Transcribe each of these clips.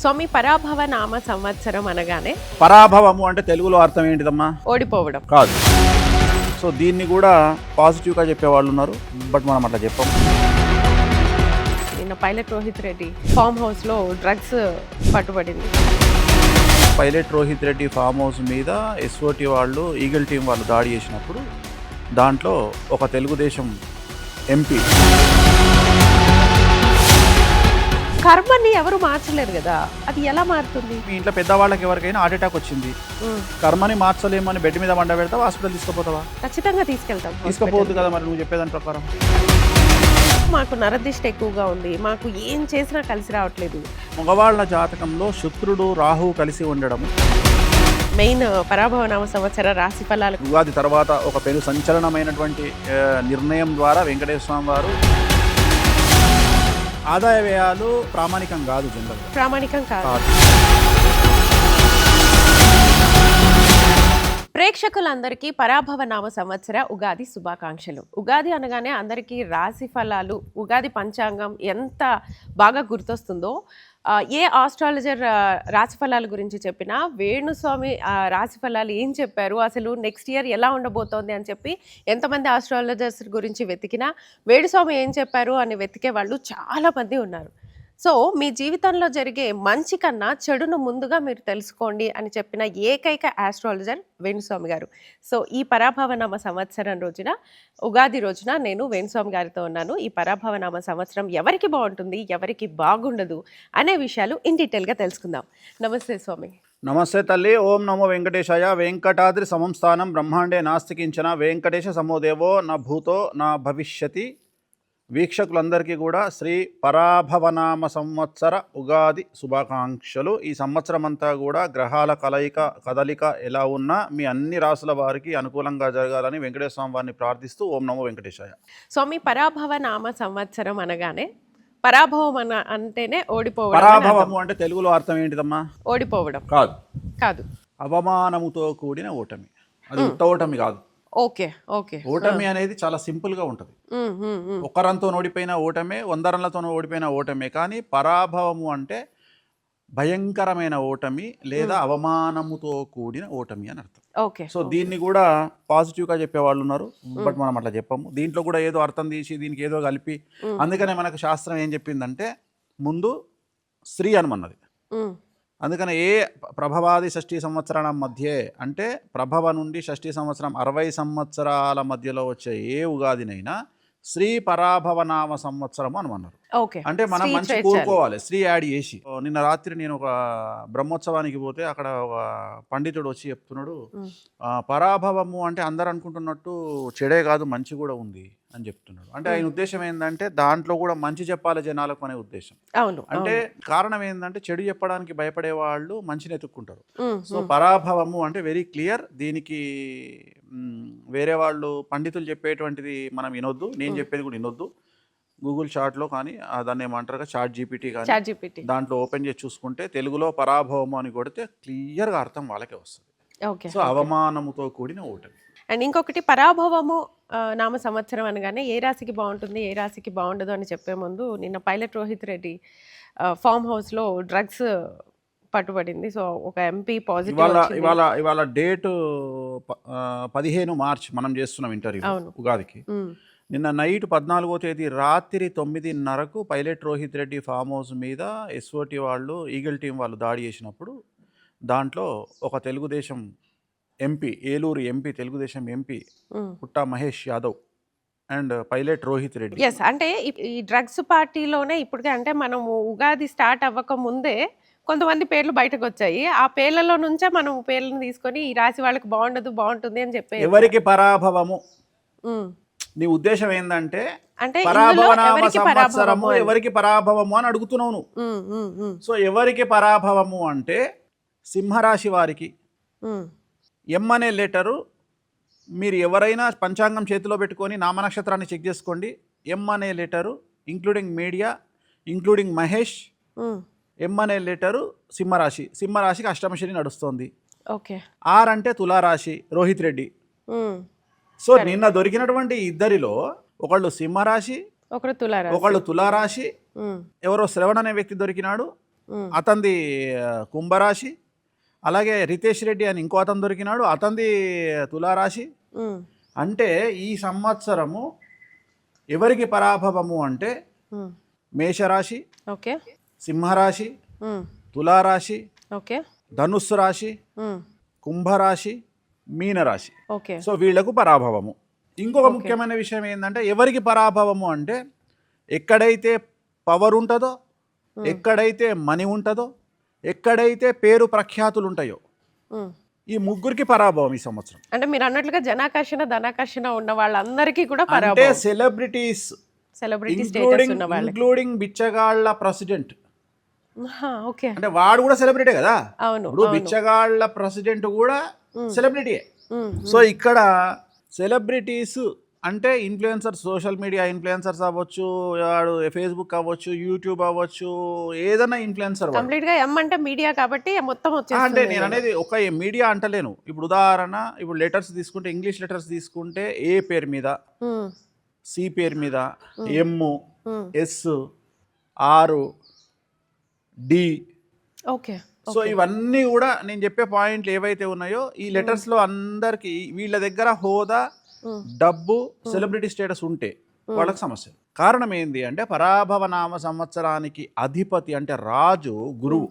స్వామి పరాభవ నామ సంవత్సరం అనగానే పరాభవము అంటే తెలుగులో అర్థం ఏంటిదమ్మా? ఓడిపోవడం కాదు. సో దీన్ని కూడా పాజిటివ్గా చెప్పేవాళ్ళు ఉన్నారు, బట్ మనం అట్లా చెప్పాం. నిన్న పైలట్ రోహిత్ రెడ్డి ఫామ్ హౌస్లో డ్రగ్స్ పట్టుబడింది. Pilot Rohit Reddy farm house మీద ఎస్ఓటి వాళ్ళు, ఈగల్ టీం వాళ్ళు దాడి చేసినప్పుడు దాంట్లో ఒక తెలుగుదేశం ఎంపీ. కర్మని ఎవరు మార్చలేరు కదా, అది ఎలా మారుతుంది? మీ ఇంట్లో పెద్దవాళ్ళకి ఎవరికైనా హార్ట్ అటాక్ వచ్చింది, కర్మని మార్చలేమని బెడ్ మీద వండ పెడతావా, హాస్పిటల్ తీసుకుపోతావా? ఖచ్చితంగా తీసుకెళ్తాం. తీసుకుపోవద్దు కదా మరి, నువ్వు చెప్పేదాని ప్రకారం. మాకు నరదిష్ట ఎక్కువగా ఉంది, మాకు ఏం చేసినా కలిసి రావట్లేదు. మగవాళ్ల జాతకంలో శుక్రుడు రాహు కలిసి ఉండడం, మెయిన్ పరాభవ నామ సంవత్సర రాశి ఫలాలు. ఉగాది తర్వాత ఒక పెను సంచలనమైనటువంటి నిర్ణయం ద్వారా వెంకటేశ్వర స్వామి వారు ఆదాయ వ్యయాలు ప్రామాణికం కాదు, జనరల్ ప్రామాణికం కాదు. ప్రేక్షకులందరికీ పరాభవ నామ సంవత్సర ఉగాది శుభాకాంక్షలు. ఉగాది అనగానే అందరికీ రాశి ఫలాలు, ఉగాది పంచాంగం ఎంత బాగా గుర్తొస్తుందో, ఏ ఆస్ట్రాలజర్ రాశి ఫలాల గురించి చెప్పినా వేణుస్వామి రాశి ఫలాలు ఏం చెప్పారు, అసలు నెక్స్ట్ ఇయర్ ఎలా ఉండబోతోంది అని చెప్పి ఎంతమంది ఆస్ట్రాలజర్స్ గురించి వెతికినా వేణుస్వామి ఏం చెప్పారు అని వెతికే వాళ్ళు చాలామంది ఉన్నారు. సో మీ జీవితంలో జరిగే మంచి కన్నా చెడును ముందుగా మీరు తెలుసుకోండి అని చెప్పిన ఏకైక ఆస్ట్రాలజర్ వేణుస్వామి గారు. సో ఈ పరాభవనామ సంవత్సరం రోజున, ఉగాది రోజున నేను వేణుస్వామి గారితో ఉన్నాను. ఈ పరాభవనామ సంవత్సరం ఎవరికి బాగుంటుంది, ఎవరికి బాగుండదు అనే విషయాలు ఇన్ డీటెయిల్గా తెలుసుకుందాం. నమస్తే స్వామి. నమస్తే తల్లి. ఓం నమో వెంకటేశాయ. వెంకటాద్రి సమం స్థానం బ్రహ్మాండే నాస్తి కించన, వెంకటేశ సమోదేవో నా భూతో నా భవిష్యతి. వీక్షకులందరికీ కూడా శ్రీ పరాభవనామ సంవత్సర ఉగాది శుభాకాంక్షలు. ఈ సంవత్సరం అంతా కూడా గ్రహాల కదలిక ఎలా ఉన్నా మీ అన్ని రాసుల వారికి అనుకూలంగా జరగాలని వెంకటేశ్వర స్వామి వారిని ప్రార్థిస్తూ ఓం నమో వెంకటేశాయ. స్వామి పరాభవ నామ సంవత్సరం అనగానే పరాభవం అంటేనే ఓడిపోవడం. పరాభవము అంటే తెలుగులో అర్థం ఏంటిదమ్మా? ఓడిపోవడం కాదు. కాదు, అవమానముతో కూడిన ఓటమి. అది ఉత్త ఓటమి కాదు. Okay okay. ఓటమి అనేది చాలా సింపుల్ గా ఉంటుంది. ఒక్కరంతో ఓడిపోయిన ఓటమే, 100 రన్లతో ఓడిపోయిన ఓటమే. కానీ పరాభవము అంటే భయంకరమైన ఓటమి లేదా అవమానముతో కూడిన ఓటమి అని అర్థం. ఓకే. సో దీన్ని కూడా పాజిటివ్ గా చెప్పే వాళ్ళు ఉన్నారు, బట్ మనం అట్లా చెప్పాము. దీంట్లో కూడా ఏదో అర్థం తీసి దీనికి ఏదో కలిపి, అందుకనే మనకు శాస్త్రం ఏం చెప్పిందంటే ముందు స్త్రీ అనమన్నది. అందుకని ఏ ప్రభవాది షష్ఠీ సంవత్సరాల మధ్యే అంటే ప్రభవ నుండి షష్ఠీ సంవత్సరం 60 సంవత్సరాల మధ్యలో వచ్చే ఏ ఉగాదినైనా శ్రీ పరాభవనామ సంవత్సరము అని అన్నారు. అంటే మనం మంచి కోరుకోవాలి, శ్రీ యాడ్ చేసి. నిన్న రాత్రి నేను ఒక బ్రహ్మోత్సవానికి పోతే అక్కడ ఒక పండితుడు వచ్చి చెప్తున్నాడు, పరాభవము అంటే అందరు అనుకుంటున్నట్టు చెడే కాదు మంచి కూడా ఉంది అని చెప్తున్నాడు. అంటే ఆయన ఉద్దేశం ఏంటంటే దాంట్లో కూడా మంచి చెప్పాలి జనాలకు అనే ఉద్దేశం. అంటే కారణం ఏంటంటే చెడు చెప్పడానికి భయపడే వాళ్ళు మంచిని ఎత్తుక్కుంటారు. సో పరాభవము అంటే వెరీ క్లియర్. దీనికి వేరే వాళ్ళు పండితులు చెప్పేటువంటిది మనం వినొద్దు, నేను చెప్పేది కూడా వినొద్దు. గూగుల్ చాట్లో కానీ దాన్ని ఏమంటారు చాట్ జీపీటీ కానీ దాంట్లో ఓపెన్ చేసి చూసుకుంటే తెలుగులో పరాభవము అని కొడితే క్లియర్గా అర్థం వాళ్ళకే వస్తుంది. సో అవమానముతో కూడిన ఓటమి. అండ్ ఇంకొకటి పరాభవము నామ సంవత్సరం అనగానే ఏ రాశికి బాగుంటుంది, ఏ రాశికి బాగుండదు అని చెప్పే ముందు నిన్న పైలట్ రోహిత్ రెడ్డి ఫామ్ హౌస్లో డ్రగ్స్ పట్టుబడింది. సో ఒక ఎంపీ పాజిటివ్. ఇవాళ డేటు 15 మార్చ్ మనం చేస్తున్నాం ఇంటర్వ్యూ ఉగాదికి. నిన్న నైట్ 14వ తేదీ రాత్రి 9:30కు pilot Rohit Reddy farm house మీద ఎస్ఓటి వాళ్ళు, ఈగల్ టీం వాళ్ళు దాడి చేసినప్పుడు దాంట్లో ఒక Telugu Desam MP, Eluru MP, Telugu Desam MP Putta Mahesh Yadav and pilot Rohit Reddy. అంటే ఈ డ్రగ్స్ పార్టీలోనే ఇప్పటికే, అంటే మనం ఉగాది స్టార్ట్ అవ్వక ముందే కొంతమంది పేర్లు బయటకు వచ్చాయి. ఆ పేర్లలో నుంచే మనం పేర్లను తీసుకొని ఈ రాశి వాళ్ళకి బాగుండదు బాగుంటుంది అని చెప్పి. ఎవరికి పరాభవము? నీ ఉద్దేశం ఏంటంటే పరాభవనామ సంవత్సరము ఎవరికి పరాభవము అని అడుగుతున్నావు. సో ఎవరికి పరాభవము అంటే సింహరాశి వారికి. ఎం అనే లెటరు మీరు ఎవరైనా పంచాంగం చేతిలో పెట్టుకొని నామనక్షత్రాన్ని చెక్ చేసుకోండి. ఎం అనే letter including media, including Mahesh, M అనే లెటరు సింహరాశి. సింహరాశికి అష్టమశని నడుస్తోంది. ఆర్ అంటే తులారాశి, రోహిత్ రెడ్డి. సో నిన్న దొరికినటువంటి ఇద్దరిలో ఒకళ్ళు సింహరాశి, ఒకళ్ళు తులారాశి. ఎవరో శ్రవణ్ అనే వ్యక్తి దొరికినాడు, అతనిది కుంభరాశి. అలాగే రితేష్ రెడ్డి అని ఇంకో అతను దొరికినాడు, అతనిది తులారాశి. అంటే ఈ సంవత్సరము ఎవరికి పరాభవము అంటే మేషరాశి, ఓకే, సింహరాశి, తులారాశి, ఓకే, ధనుస్సు రాశి, కుంభరాశి, మీనరాశి. ఓకే. సో వీళ్లకు పరాభవము. ఇంకొక ముఖ్యమైన విషయం ఏంటంటే ఎవరికి పరాభవము అంటే ఎక్కడైతే పవర్ ఉంటుందో, ఎక్కడైతే మనీ ఉంటుందో, ఎక్కడైతే పేరు ప్రఖ్యాతులు ఉంటాయో ఈ ముగ్గురికి పరాభవం ఈ సంవత్సరం. అంటే మీరు అన్నట్లుగా జనాకర్షణ ధనాకర్షణ ఉన్న వాళ్ళందరికీ కూడా అంటే పరాభవం. సెలబ్రిటీస్ సెలబ్రిటీ స్టేటస్ ఉన్న వాళ్ళకి. ఇంక్లూడింగ్ బిచ్చగాళ్ళ ప్రెసిడెంట్. ఓకే. అంటే వాడు కూడా సెలబ్రిటీ కదా. అవును. ఇప్పుడు బిచ్చగాళ్ళ ప్రెసిడెంట్ కూడా సెలబ్రిటీయే. సో ఇక్కడ సెలబ్రిటీస్ అంటే ఇన్ఫ్లుయెన్సర్స్, సోషల్ మీడియా ఇన్ఫ్లుయెన్సర్స్ అవ్వచ్చు, వాడు ఫేస్బుక్ అవ్వచ్చు, యూట్యూబ్ అవ్వచ్చు, ఏదైనా ఇన్ఫ్లుయెన్సర్. కంప్లీట్ గా ఎం అంటే మీడియా కాబట్టి మొత్తం వచ్చేస్తుంది. అంటే నేను అనేది ఒక మీడియా అంటలేను. ఇప్పుడు ఉదాహరణ, ఇప్పుడు లెటర్స్ తీసుకుంటే, ఇంగ్లీష్ లెటర్స్ తీసుకుంటే ఏ పేరు మీద, సి పేరు మీద, M, S, R, D. Okay. So ఇవన్నీ కూడా నేను చెప్పే పాయింట్లు ఏవైతే ఉన్నాయో ఈ లెటర్స్లో అందరికి వీళ్ళ దగ్గర హోదా, డబ్బు, సెలబ్రిటీ స్టేటస్ ఉంటే వాళ్ళకి సమస్య. కారణం ఏంది అంటే పరాభవనామ సంవత్సరానికి అధిపతి అంటే రాజు గురువు.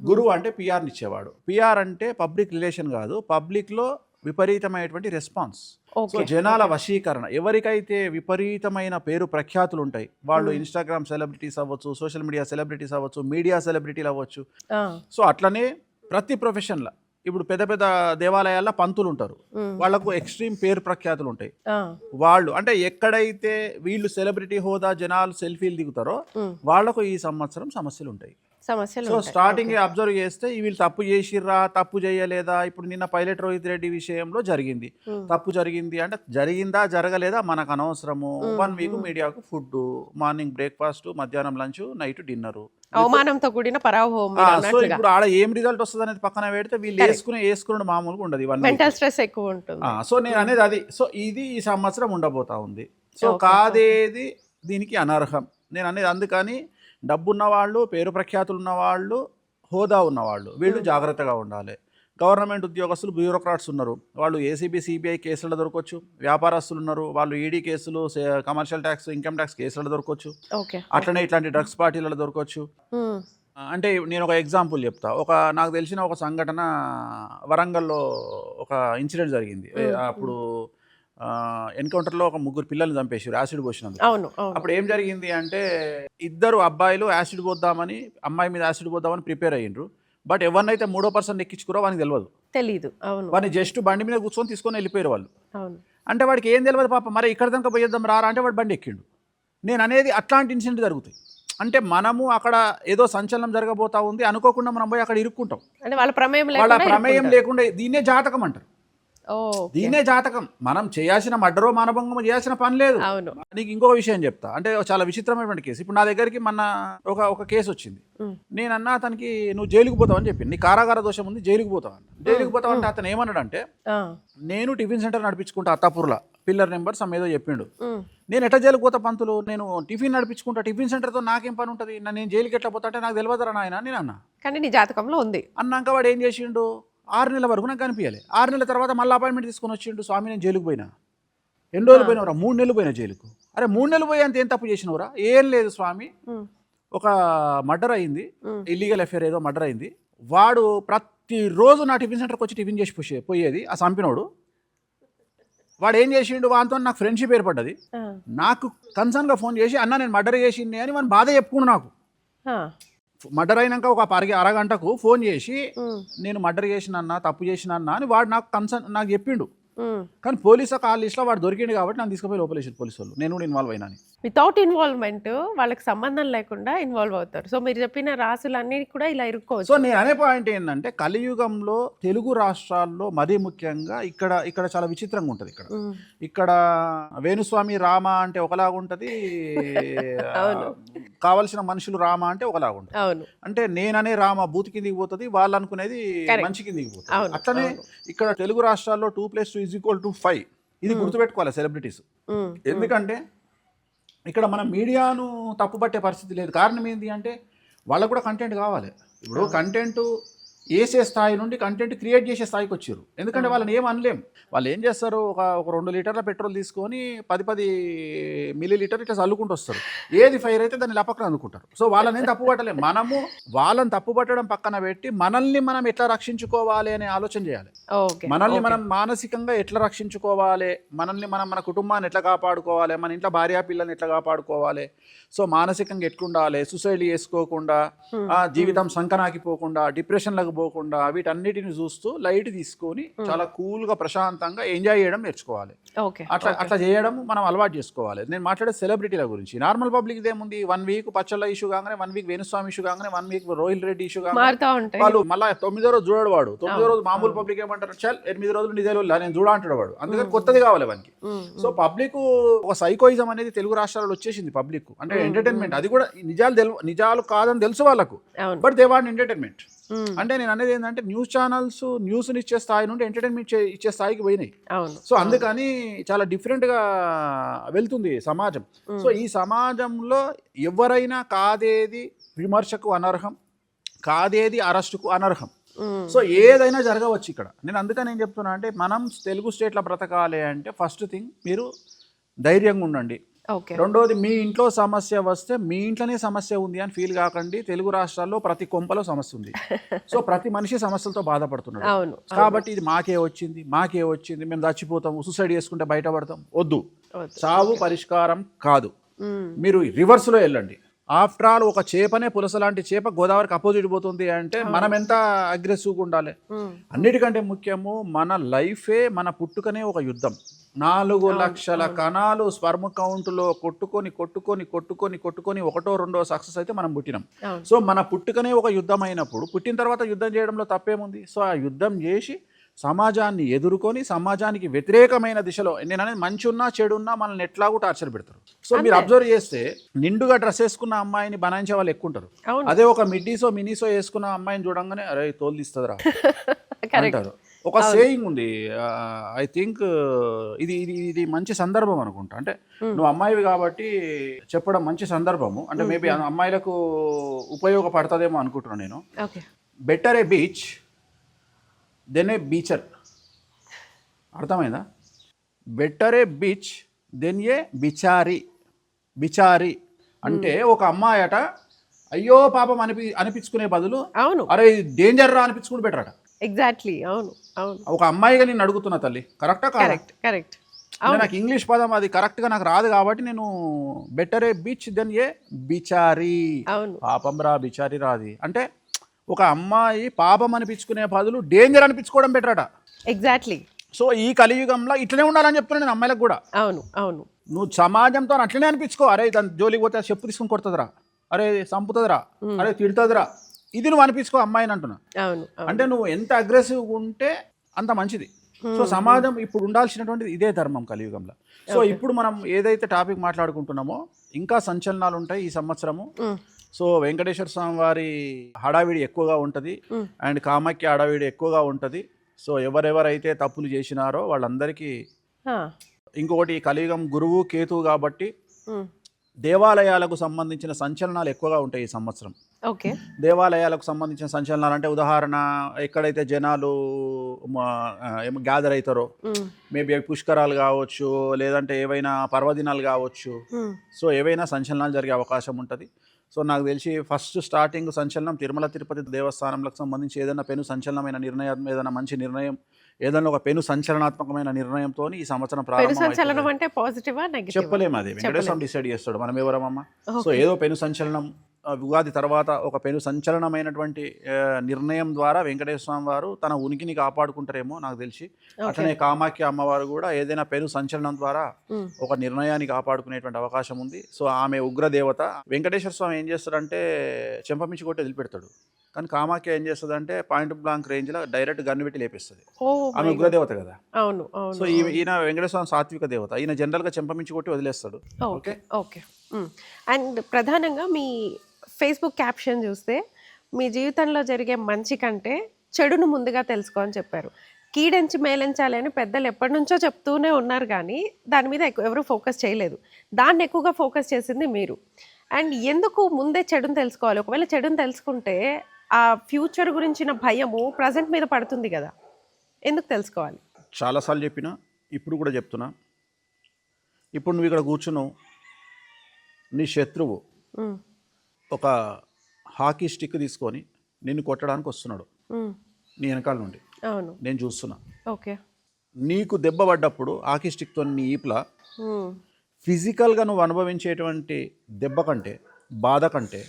గురువు అంటే పిఆర్ని ఇచ్చేవాడు. పిఆర్ అంటే పబ్లిక్ రిలేషన్ కాదు, పబ్లిక్లో విపరీతమైనటువంటి రెస్పాన్స్. సో జనాల వశీకరణ. ఎవరికైతే విపరీతమైన పేరు ప్రఖ్యాతులు ఉంటాయి వాళ్ళు ఇన్స్టాగ్రామ్ సెలబ్రిటీస్ అవ్వచ్చు, సోషల్ మీడియా సెలబ్రిటీస్ అవ్వచ్చు, మీడియా సెలబ్రిటీలు అవ్వచ్చు. సో అట్లనే ప్రతి ప్రొఫెషన్లో ఇప్పుడు పెద్ద పెద్ద దేవాలయాల్లో పంతులు ఉంటారు, వాళ్ళకు ఎక్స్ట్రీమ్ పేరు ప్రఖ్యాతులు ఉంటాయి. వాళ్ళు అంటే ఎక్కడైతే వీళ్ళు సెలబ్రిటీ హోదా జనాలు సెల్ఫీలు దిగుతారో వాళ్లకు ఈ సంవత్సరం సమస్యలు ఉంటాయి. సో స్టార్టింగ్ అబ్జర్వ్ చేస్తే వీళ్ళు తప్పు చేసిర్రా, తప్పు చేయలేదా. ఇప్పుడు నిన్న పైలట్ రోహిత్ రెడ్డి విషయంలో జరిగింది, తప్పు జరిగింది అంటే జరిగిందా జరగలేదా మనకు అనవసరము. 1 వీక్ మీడియాకు ఫుడ్, మార్నింగ్ బ్రేక్ఫాస్ట్, మధ్యాహ్నం లంచ్, నైట్ డిన్నర్, అవమానంతో కూడిన పరాభవం. సో ఇప్పుడు ఆడ ఏం రిజల్ట్ వస్తుంది అనేది పక్కన పెడితే వీళ్ళు వేసుకునే మామూలుగా ఉండదు, మెంటల్ స్ట్రెస్ ఎక్కువ ఉంటుంది. సో నేను అనేది అది. సో ఇది ఈ సంవత్సరం ఉండబోతా ఉంది. సో కాదేది దీనికి అనర్హం నేను అనేది. అందుకని డబ్బున్న వాళ్ళు, పేరు ప్రఖ్యాతులు ఉన్నవాళ్ళు, హోదా ఉన్నవాళ్ళు వీళ్ళు జాగ్రత్తగా ఉండాలి. గవర్నమెంట్ ఉద్యోగస్తులు, బ్యూరోక్రాట్స్ ఉన్నారు, వాళ్ళు ఏసీబీ, సిబిఐ కేసులలో దొరకవచ్చు. వ్యాపారస్తులు ఉన్నారు, వాళ్ళు ఈడీ కేసులు, కమర్షియల్ ట్యాక్స్, ఇన్కమ్ ట్యాక్స్ కేసులలో దొరకవచ్చు. అట్లనే ఇట్లాంటి డ్రగ్స్ పార్టీలలో దొరకవచ్చు. అంటే నేను ఒక ఎగ్జాంపుల్ చెప్తా. నాకు తెలిసిన ఒక సంఘటన, వరంగల్లో ఒక ఇన్సిడెంట్ జరిగింది. అప్పుడు ఎన్కౌంటర్లో ఒక 3 పిల్లల్ని చంపేసారు యాసిడ్ పోసినందుకు. అప్పుడు ఏం జరిగింది అంటే 2 అబ్బాయిలు యాసిడ్ పోద్దామని, అమ్మాయి మీద యాసిడ్ పోద్దామని ప్రిపేర్ అయ్యిండ్రు. బట్ ఎవరినైతే 3వ పర్సన్ ఎక్కించుకురో వానికి తెలియదు. వాడిని జస్ట్ బండి మీద కూర్చొని తీసుకొని వెళ్ళిపోయారు వాళ్ళు. అంటే వాడికి ఏం తెలియదు పాప. మరి ఇక్కడ దాకా పోయేద్దాం రారా అంటే వాడు బండి ఎక్కిండు. నేను అనేది అట్లాంటి ఇన్సిడెంట్ జరుగుతాయి. అంటే మనము అక్కడ ఏదో సంచలనం జరగబోతా ఉంది అనుకోకుండా మనం పోయి అక్కడ ఇరుక్కుంటాం. వాళ్ళ ప్రమేయం లేకుండా. దీన్నే జాతకం అంటారు. దీనే జాతకం. మనం చేయాల్సిన మర్డరో మానభంగమో చేయాల్సిన పని లేదు. నీకు ఇంకొక విషయం చెప్తా. అంటే చాలా విచిత్రమైనటువంటి కేసు. ఇప్పుడు నా దగ్గరికి మొన్న ఒక కేసు వచ్చింది. నేనన్నా అతనికి నువ్వు జైలుకు పోతావు అని చెప్పింది. నీ కారాగార దోషం ఉంది, జైలుకు పోతావు అన్న. జైలుకు పోతావు అంటే అతను ఏమన్నాడంటే, నేను టిఫిన్ సెంటర్ నడిపించుకుంటా అత్తాపూర్లో, పిల్లర్ నెంబర్ ఏదో చెప్పిండు. నేను ఎట్లా జైలుకు పోతా పంతులు, నేను టిఫిన్ నడిపించుకుంటా, టిఫిన్ సెంటర్తో నాకేం పని ఉంటుంది, నేను జైలుకి ఎట్లా పోతా అంటే నాకు తెలియదురా నాయన నేను అన్నా. కానీ నీ జాతకంలో ఉంది అన్నాక వాడు ఏం చేసిండు, 6 నెలల వరకు నాకు కనిపించాలి. 6 నెలల తర్వాత మళ్ళీ అపాయింట్మెంట్ తీసుకొని వచ్చిండు. స్వామి నేను జైలుకు పోయినా. ఎన్ని రోజులు పోయినవరా? 3 నెలలు పోయినా జైలుకు. అరే 3 నెలలు పోయి అంత ఏం తప్పు చేసినవరా? ఏం లేదు స్వామి, ఒక మర్డర్ అయింది, ఇల్లీగల్ అఫేర్ ఏదో మర్డర్ అయింది. వాడు ప్రతిరోజు నా టిఫిన్ సెంటర్కి వచ్చి టిఫిన్ చేసి పోయేది ఆ చంపినోడు. వాడు ఏం చేసిండు, వాటితో నాకు ఫ్రెండ్షిప్ ఏర్పడ్డది. నాకు కన్సర్న్గా ఫోన్ చేసి అన్న నేను మర్డర్ చేసింది అని వాడిని బాధ చెప్పుకున్నాడు. నాకు మర్డర్ అయినాక ఒక అరగంటకు ఫోన్ చేసి నేను మర్డర్ చేసిన అన్న, తప్పు చేసిన అన్న అని వాడు నాకు చెప్పిండు. కానీ పోలీసు కాల్ లిస్ట్లో వాడు దొరికిండు కాబట్టి నన్ను తీసుకుపోయి లోపలేసారు పోలీసు వాళ్ళు. నేను కూడా ఇన్వాల్వ్ అయినా. వితౌట్ ఇన్వాల్వ్మెంట్ వాళ్ళకి సంబంధం లేకుండా ఇన్వాల్వ్ అవుతారు. సో మీరు చెప్పిన రాసులన్నీ కూడా ఇలా ఇరుక్కోవచ్చు. సో నేను అనే పాయింట్ ఏంటంటే కలియుగంలో తెలుగు రాష్ట్రాల్లో మరీ ముఖ్యంగా ఇక్కడ చాలా విచిత్రంగా ఉంటుంది. ఇక్కడ వేణుస్వామి రామ అంటే ఒకలాగా ఉంటుంది, కావలసిన మనుషులు రామ అంటే ఒకలాగా ఉంటుంది. అంటే నేననే రామ బూత్ కిందికి పోతుంది, వాళ్ళు అనుకునేది మంచి కిందికి పోతుంది. అట్లనే ఇక్కడ తెలుగు రాష్ట్రాల్లో 2+2 = 5 ఇది గుర్తుపెట్టుకోవాలి సెలబ్రిటీస్. ఎందుకంటే ఇక్కడ మనం మీడియాను తప్పుపట్టే పరిస్థితి లేదు. కారణం ఏంటి అంటే వాళ్ళకు కూడా కంటెంట్ కావాలి. ఇప్పుడు కంటెంట్ వేసే స్థాయి నుండి కంటెంట్ క్రియేట్ చేసే స్థాయికి వచ్చారు. ఎందుకంటే వాళ్ళని ఏం అనలేం. వాళ్ళు ఏం చేస్తారు, ఒక 2 లీటర్ల పెట్రోల్ తీసుకొని 10 మిల్లీ లీటర్ ఇట్లా చల్లుకుంటూ వస్తారు. ఏది ఫైర్ అయితే దాన్ని లపక్కన అందుకుంటారు. సో వాళ్ళని ఏం తప్పు పట్టలేం. మనము వాళ్ళని తప్పు పట్టడం పక్కన పెట్టి మనల్ని మనం ఎట్లా రక్షించుకోవాలి అనే ఆలోచన చేయాలి. మనల్ని మనం మానసికంగా ఎట్లా రక్షించుకోవాలి, మనల్ని మనం మన కుటుంబాన్ని ఎట్లా కాపాడుకోవాలి, మన ఇంట్లో భార్యా పిల్లల్ని ఎట్లా కాపాడుకోవాలి, సో మానసికంగా ఎట్లుండాలి, సూసైడ్ చేసుకోకుండా, జీవితం సంకనాకిపోకుండా, డిప్రెషన్లకు పోకుండా, వీటన్నిటిని చూస్తూ లైట్ తీసుకొని చాలా కూల్గా ప్రశాంతంగా ఎంజాయ్ చేయడం నేర్చుకోవాలి. అట్లా చేయడం మనం అలవాటు చేసుకోవాలి. నేను మాట్లాడే సెలబ్రిటీల గురించి. నార్మల్ పబ్లిక్ ఏముంది, 1 వీక్ పచ్చళ్ళ ఇష్యూ కాగానే, 1 వీక్ వేణుస్వామి ఇష్యూ కాగానే, 1 వీక్ రోహిల్ రెడ్డి ఇష్యూ కాగానే వాళ్ళు మళ్ళీ 9వ రోజు చూడడు వాడు. 9వ రోజు మామూలు పబ్లిక్ ఏమంటారు, చల్ 8 రోజులు నిజాలు నేను చూడ అంటాడు వాడు. అందుకని కొత్తది కావాలి వానికి. సో పబ్లిక్ ఒక సైకోయిజం అనేది తెలుగు రాష్ట్రాలలో వచ్చేసింది. పబ్లిక్ అంటే ఎంటర్టైన్మెంట్, అది కూడా నిజాలు కాదని తెలుసు వాళ్ళకు, బట్ దే వాంట్ ఎంటర్టైన్మెంట్. అంటే నేను అనేది ఏంటంటే న్యూస్ ఛానల్స్ న్యూస్ని ఇచ్చే స్థాయి నుండి ఎంటర్టైన్మెంట్ ఇచ్చే స్థాయికి పోయినాయి. సో అందుకని చాలా డిఫరెంట్గా వెళ్తుంది సమాజం. సో ఈ సమాజంలో ఎవరైనా కాదేది విమర్శకు అనర్హం, కాదేది అరెస్టుకు అనర్హం. సో ఏదైనా జరగవచ్చు ఇక్కడ. నేను అందుకని ఏం చెప్తున్నా అంటే, మనం తెలుగు స్టేట్లో బ్రతకాలి అంటే ఫస్ట్ థింగ్ మీరు ధైర్యంగా ఉండండి. రెండోది, మీ ఇంట్లో సమస్య వస్తే మీ ఇంట్లోనే సమస్య ఉంది అని ఫీల్ కాకండి. తెలుగు రాష్ట్రాల్లో ప్రతి కొంపలో సమస్య ఉంది. సో ప్రతి మనిషి సమస్యలతో బాధపడుతున్నాడు. కాబట్టి ఇది మాకే వచ్చింది, మేము చచ్చిపోతాము, సూసైడ్ చేసుకుంటే బయటపడతాం, వద్దు. చావు పరిష్కారం కాదు. మీరు రివర్స్లో వెళ్ళండి. ఆఫ్టర్ ఆల్ ఒక చేపనే, పులస లాంటి చేప గోదావరికి అపోజిట్ పోతుంది అంటే మనం ఎంత అగ్రెసివ్గా ఉండాలి. అన్నిటికంటే ముఖ్యము, మన లైఫే, మన పుట్టుకనే ఒక యుద్ధం. 4 లక్షల కణాలు స్పర్మ్ కౌంట్లో కొట్టుకొని 1, 2 సక్సెస్ అయితే మనం పుట్టినాం. సో మన పుట్టుకనే ఒక యుద్ధం అయినప్పుడు, పుట్టిన తర్వాత యుద్ధం చేయడంలో తప్పేముంది. సో ఆ యుద్ధం చేసి సమాజాన్ని ఎదుర్కొని, సమాజానికి వ్యతిరేకమైన దిశలో, నేను అనేది మంచి ఉన్నా చెడు ఉన్నా మనల్ని ఎట్లాగూ టార్చర్ పెడతారు. సో మీరు అబ్జర్వ్ చేస్తే నిండుగా డ్రెస్ వేసుకున్న అమ్మాయిని బనాయించే వాళ్ళు ఎక్కువ ఉంటారు. అదే ఒక మిడ్డీసో మినీసో వేసుకున్న అమ్మాయిని చూడంగానే అరే తోలు తీస్తుందిరా అంటారు. ఒక సేయింగ్ ఉంది, ఐ థింక్ ఇది మంచి సందర్భం అనుకుంటా. అంటే నువ్వు అమ్మాయివి కాబట్టి చెప్పడం మంచి సందర్భము. అంటే మేబీ అమ్మాయిలకు ఉపయోగపడుతుందేమో అనుకుంటున్నాను నేను. బెటర్ ఏ బీచ్ దెన్ ఏ బీచర్. అర్థమైందా? బెటర్ ఏ బీచ్ దెన్ ఏ బిచారి అంటే ఒక అమ్మాయి అట అయ్యో పాపం అనిపించుకునే బదులు అరే డేంజర్ రా అనిపించుకుని బెటర్ అట. ఎగ్జాక్ట్లీ. అవును అవును. ఒక అమ్మాయిగా నేను అడుగుతున్నా తల్లి, కరెక్టా? కరెక్ట్. నాకు ఇంగ్లీష్ పదం అది కరెక్ట్గా నాకు రాదు కాబట్టి నేను బెటర్ ఏ బీచ్ దెన్ ఏ బిచారి. పాపం రా బిచారి రాది అంటే ఒక అమ్మాయి పాపం అనిపించుకునే బదులు డేంజర్ అనిపించుకోవడం బెటర్ అట. ఎగ్జాక్ట్లీ. సో ఈ కలియుగంలో ఇట్లనే ఉండాలని చెప్తున్నాను నేను అమ్మాయిలకు కూడా. అవును. నువ్వు సమాజంతో అట్లనే అనిపించుకో. అరే తన జోలికి పోతే చెప్పు తీసుకుని కొడుతుందిరా, అరే చంపుతుందిరా, అరే తిడుతుందిరా, ఇది నువ్వు అనిపించుకో అమ్మాయిని అంటున్నా. అంటే నువ్వు ఎంత అగ్రెసివ్గా ఉంటే అంత మంచిది. సో సమాజం ఇప్పుడు ఉండాల్సినటువంటిది ఇదే ధర్మం కలియుగంలో. సో ఇప్పుడు మనం ఏదైతే టాపిక్ మాట్లాడుకుంటున్నామో ఇంకా సంచలనాలు ఉంటాయి ఈ సంవత్సరము. సో వెంకటేశ్వర స్వామి వారి హడావిడి ఎక్కువగా ఉంటుంది అండ్ కామాఖ్య హడావిడి ఎక్కువగా ఉంటుంది. సో ఎవరెవరైతే తప్పులు చేసినారో వాళ్ళందరికీ, ఇంకొకటి కలియుగం గురువు కేతువు కాబట్టి దేవాలయాలకు సంబంధించిన సంచలనాలు ఎక్కువగా ఉంటాయి ఈ సంవత్సరం. దేవాలయాలకు సంబంధించిన సంచలనాలు అంటే ఉదాహరణ, ఎక్కడైతే జనాలు గ్యాదర్ అవుతారో, మేబీ అవి పుష్కరాలు కావచ్చు, లేదంటే ఏవైనా పర్వదినాలు కావచ్చు. సో ఏవైనా సంచలనాలు జరిగే అవకాశం ఉంటుంది. సో నాకు తెలిసి ఫస్ట్ స్టార్టింగ్ సంచలనం తిరుమల తిరుపతి దేవస్థానంలకు సంబంధించి ఏదైనా పెను సంచలనమైన నిర్ణయం, ఏదైనా మంచి నిర్ణయం, ఏదైనా ఒక పెను సంచలనాత్మకమైన నిర్ణయంతో ఈ సంవత్సరం ప్రారంభం. చెప్పలేము, అది వెంకటేశ్వరం డిసైడ్ చేస్తాడు, మనం ఎవరమమ్మా. సో ఏదో పెను సంచలనం, ఉగాది తర్వాత ఒక పెను సంచలనమైనటువంటి నిర్ణయం ద్వారా వెంకటేశ్వర స్వామి వారు తన ఉనికిని కాపాడుకుంటారేమో నాకు తెలిసి. అట్లనే కామాఖ్య అమ్మవారు కూడా ఏదైనా పెను సంచలనం ద్వారా ఒక నిర్ణయాన్ని కాపాడుకునేటువంటి అవకాశం ఉంది. సో ఆమె ఉగ్రదేవత. వెంకటేశ్వర స్వామి ఏం చేస్తాడంటే చెంపమించి కొట్టి వదిలిపెడతాడు, కానీ కామాఖ్య ఏం చేస్తుందంటే పాయింట్ బ్లాంక్ రేంజ్లో డైరెక్ట్ గన్ను పెట్టి లేపిస్తుంది. ఆమె ఉగ్రదేవత కదా. సో ఈయన వెంకటేశ్వర స్వామి సాత్విక దేవత, ఈయన జనరల్గా చెంపమించి కొట్టి వదిలేస్తాడు. ఓకే. అండ్ ప్రధానంగా మీ ఫేస్బుక్ క్యాప్షన్ చూస్తే మీ జీవితంలో జరిగే మంచి కంటే చెడును ముందుగా తెలుసుకో అని చెప్పారు. కీడెంచి మేలించాలి అని పెద్దలు ఎప్పటి నుంచో చెప్తూనే ఉన్నారు, కానీ దాని మీద ఎవరు ఫోకస్ చేయలేదు. దాన్ని ఎక్కువగా ఫోకస్ చేసింది మీరు. అండ్ ఎందుకు ముందే చెడుని తెలుసుకోవాలి? ఒకవేళ చెడుని తెలుసుకుంటే ఆ ఫ్యూచర్ గురించిన భయము ప్రజెంట్ మీద పడుతుంది కదా, ఎందుకు తెలుసుకోవాలి? చాలాసార్లు చెప్పినా, ఇప్పుడు కూడా చెప్తున్నా. ఇప్పుడు నువ్వు ఇక్కడ కూర్చున్నావు, నీ శత్రువు ఉమ్, ఒక హాకీ స్టిక్ తీసుకొని నిన్ను కొట్టడానికి వస్తున్నాడు ఉమ్, నీ వెనకాల నుండి, అవును, నేను చూస్తున్నా. ఓకే. నీకు దెబ్బ పడ్డప్పుడు హాకీ స్టిక్తో నీ ఈపులా ఉమ్, ఫిజికల్గా నువ్వు అనుభవించేటువంటి దెబ్బ కంటే, బాధ కంటే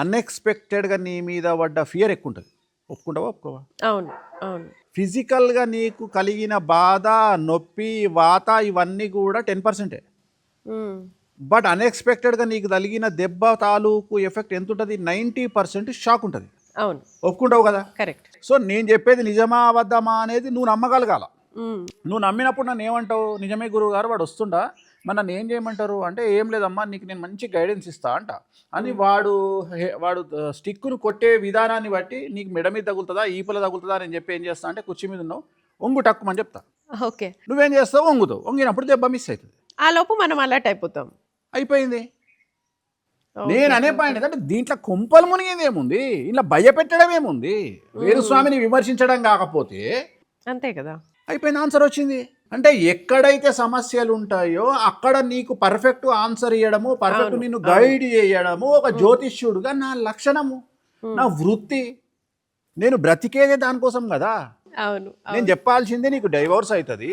అన్ఎక్స్పెక్టెడ్గా నీ మీద పడ్డ ఫియర్ ఎక్కువ ఉంటుంది. ఒప్పుకుంటావా ఒప్పుకోవా? అవును, అవును, ఫిజికల్గా నీకు కలిగిన బాధ, నొప్పి, వాత ఇవన్నీ కూడా 10%. ఉమ్, బట్ అన్ఎక్స్పెక్టెడ్గా నీకు తగిలిన దెబ్బ తాలూకు ఎఫెక్ట్ ఎంత ఉంటుంది? 90% షాక్ ఉంటుంది. అవును, ఒప్పుకుంటావు కదా? కరెక్ట్. సో నేను చెప్పేది నిజమా అబద్ధమా అనేది నువ్వు నమ్మగలగాల. నువ్వు నమ్మినప్పుడు నన్ను ఏమంటావు? నిజమే గురువు గారు, వాడు వస్తుండా, మరి నన్ను ఏం చేయమంటారు అంటే, ఏం లేదమ్మా నీకు నేను మంచి గైడెన్స్ ఇస్తా అంట అని వాడు స్టిక్ను కొట్టే విధానాన్ని బట్టి నీకు మెడ మీద తగులుతుందా, ఈపల తగులుతుందా అని చెప్పి ఏం చేస్తా అంటే, కుర్చీ మీద ఉన్నావు, ఒంగు టక్కుమని చెప్తా. ఓకే. నువ్వేం చేస్తావు? ఒంగుతావు. ఒంగినప్పుడు దెబ్బ మిస్ అవుతుంది. ఆ లోపు మనం అలర్ట్ అయిపోతాం. అయిపోయింది. నేను అనే పాయింట్ ఏంటంటే, దీంట్లో కుంపలు మునిగేది ఏముంది, ఇలా భయపెట్టడం ఏముంది? వేణుస్వామిని విమర్శించడం కాకపోతే అంతే కదా, అయిపోయింది, ఆన్సర్ వచ్చింది. అంటే ఎక్కడైతే సమస్యలు ఉంటాయో అక్కడ నీకు పర్ఫెక్ట్ ఆన్సర్ ఇవ్వడము, పర్ఫెక్ట్ నిన్ను గైడ్ చేయడము ఒక జ్యోతిష్యుడుగా నా లక్షణము, నా వృత్తి. నేను బ్రతికేదే దానికోసం కదా. అవును, నేను చెప్పాల్సిందే, నీకు డైవోర్స్ అవుతుంది,